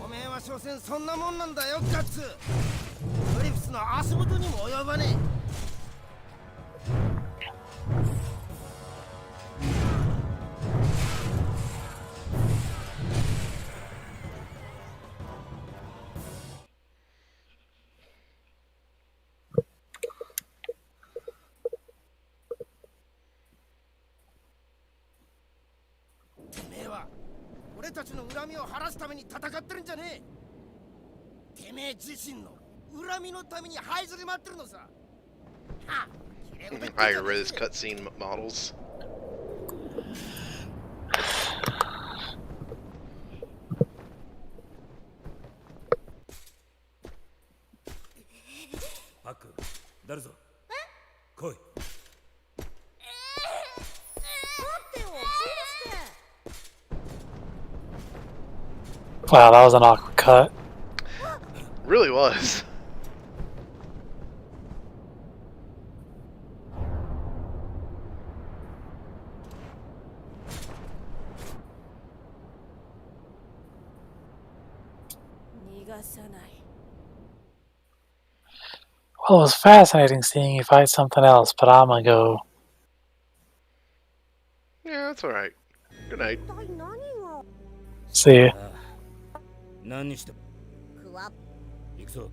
おめえは所詮そんなもんなんだよ、ガッツ。グリフィスの足元にも及ばねえ。俺たちの恨みを晴らすために戦ってるんじゃねえ。てめえ自身の恨みのために這いずり回ってるのさ。はっ、Higher res cutscene models. Paku, 誰ぞ。来い。Wow, that was an awkward cut. Really was. Well, it was fascinating seeing you fight something else, but I'm gonna go. Yeah, that's alright. Good night. 一体何が See you. ああ何にしてもクワッ行くぞ。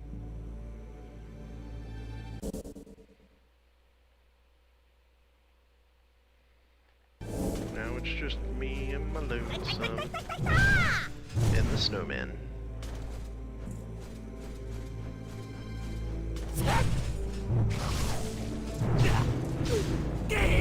Now it's just me and my lonesome and the snowman. Yeah.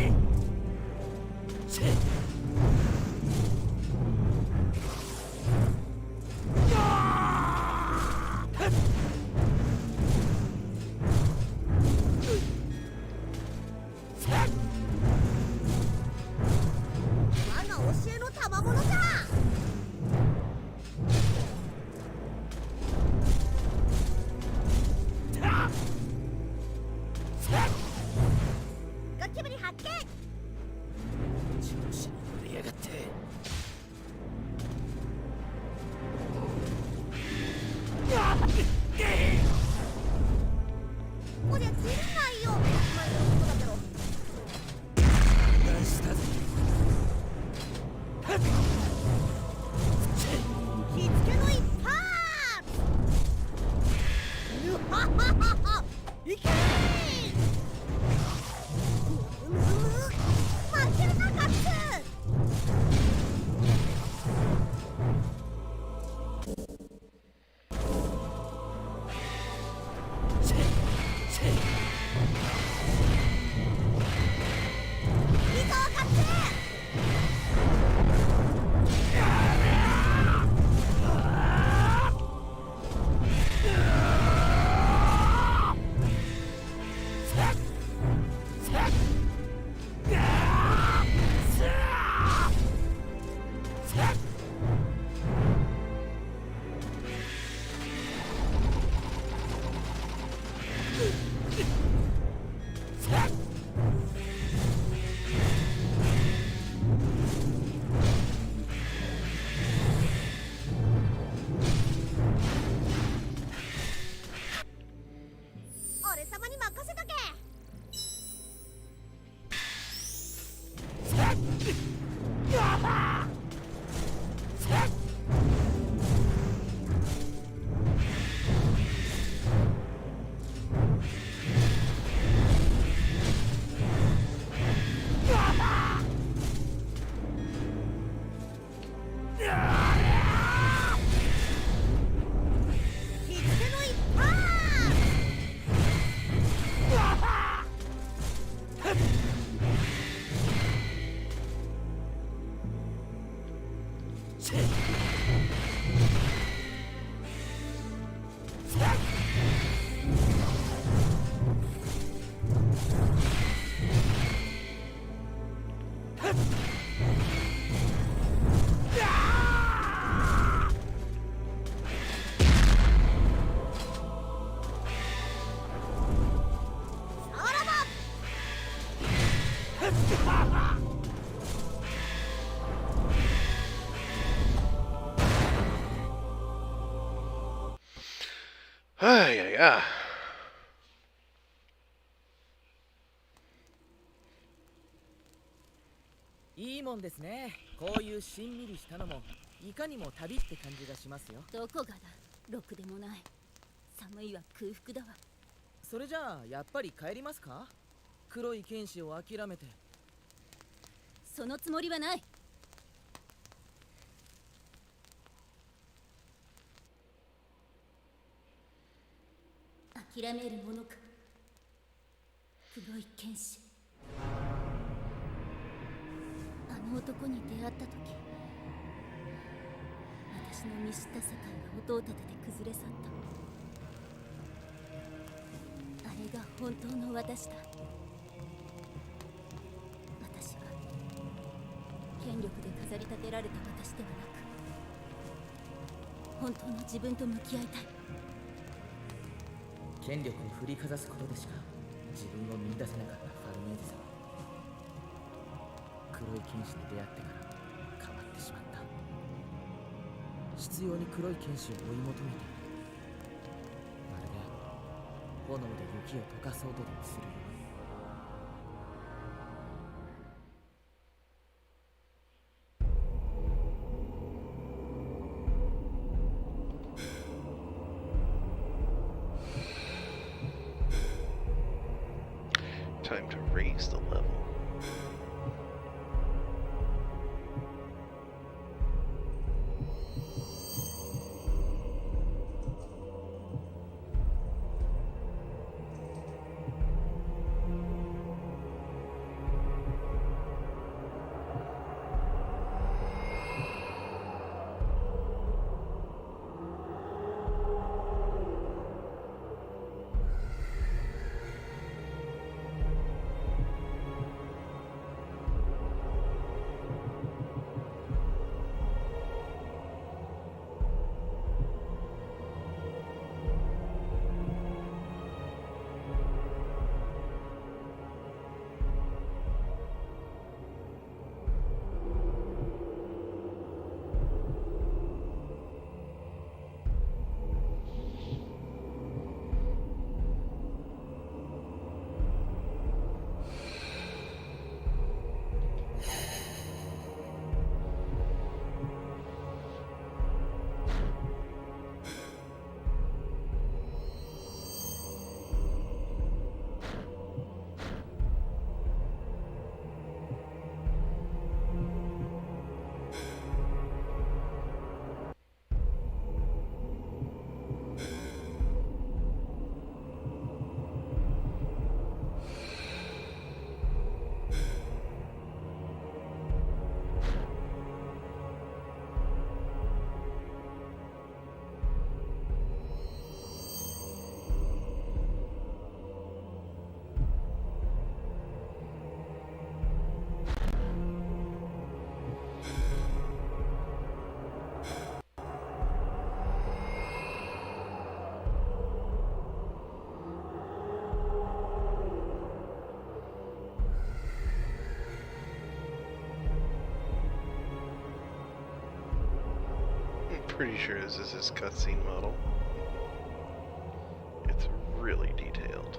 いいもんですね。こういうしんみりしたのもいかにも旅って感じがしますよ。どこがだ、ろくでもない。寒いは空腹だわ。それじゃあやっぱり帰りますか？黒い剣士を諦めて。そのつもりはない。諦めるものか。黒い剣士。あの男に出会った時、私の見知った世界が音を立てて崩れ去った。あれが本当の私だ。私は権力で飾り立てられた私ではなく、本当の自分と向き合いたい。権力を振りかざすことでしか自分を見出せなかったファルメーゼ様。黒い剣士に出会ってから変わってしまった。執拗に黒い剣士を追い求めて炎で雪を溶かそうとでもするように。Time to raise the level. Pretty sure this is his cutscene model. It's really detailed.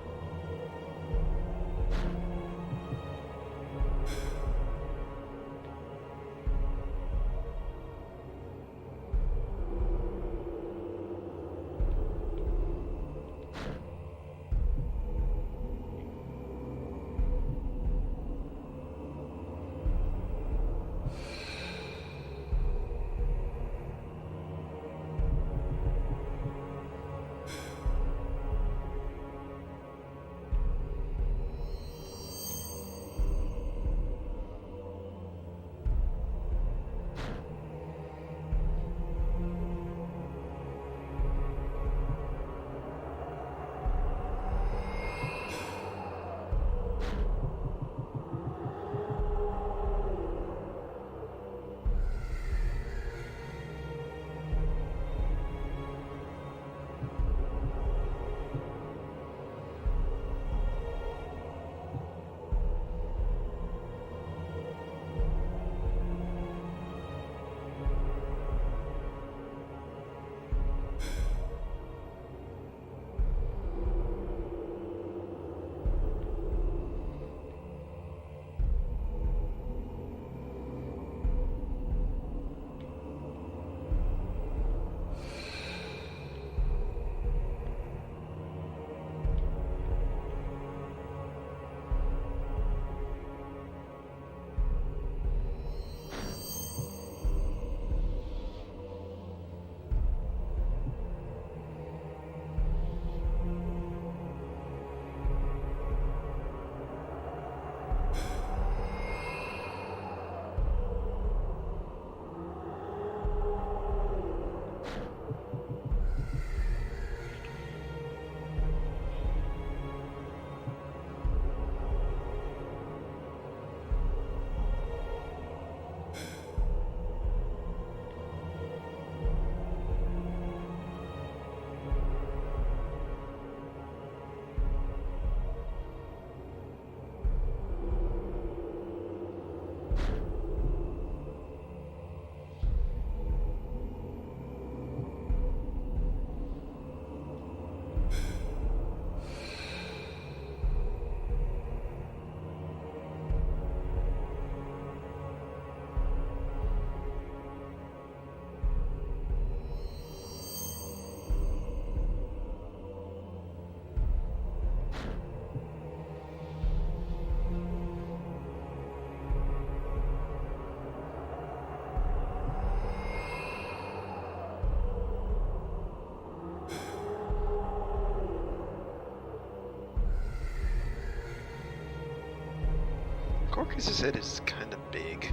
Corcus's head is kind of big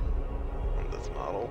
on this model.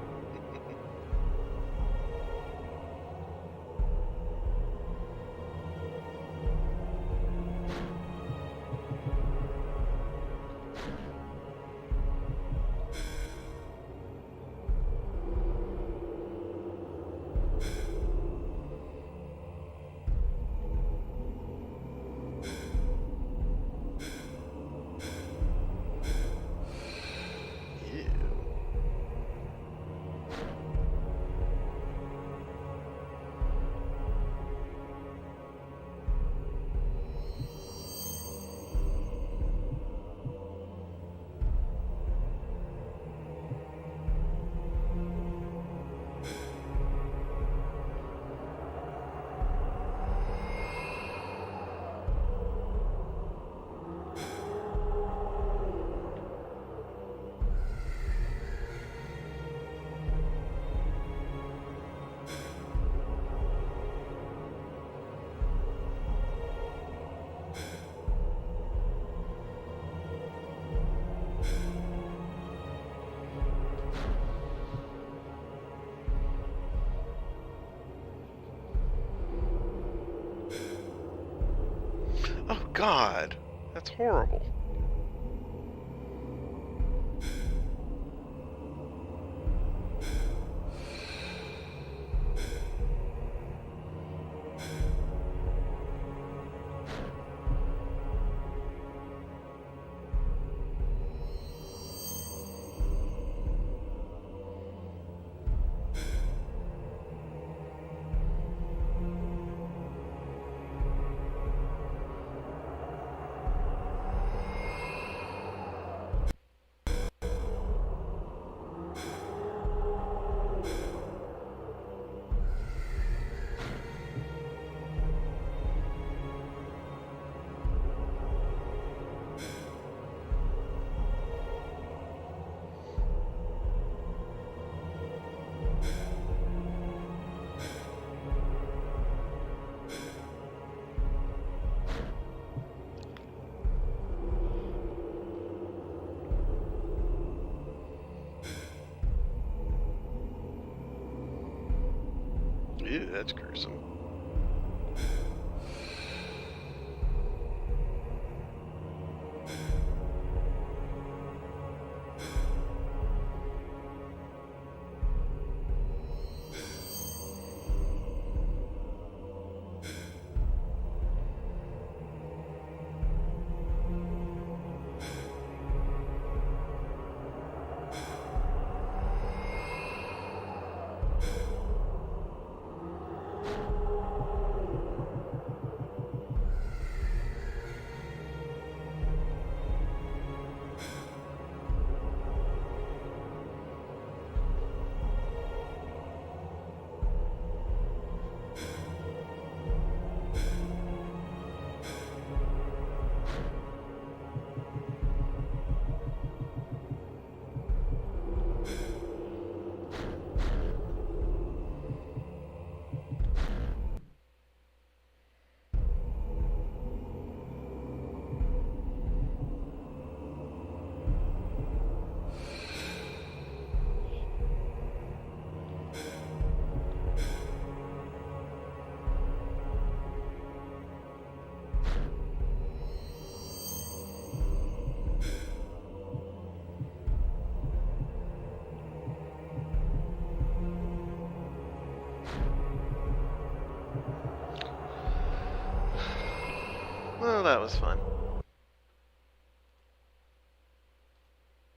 Oh God, that's horrible. Ew, that's gruesome. Well, that was fun.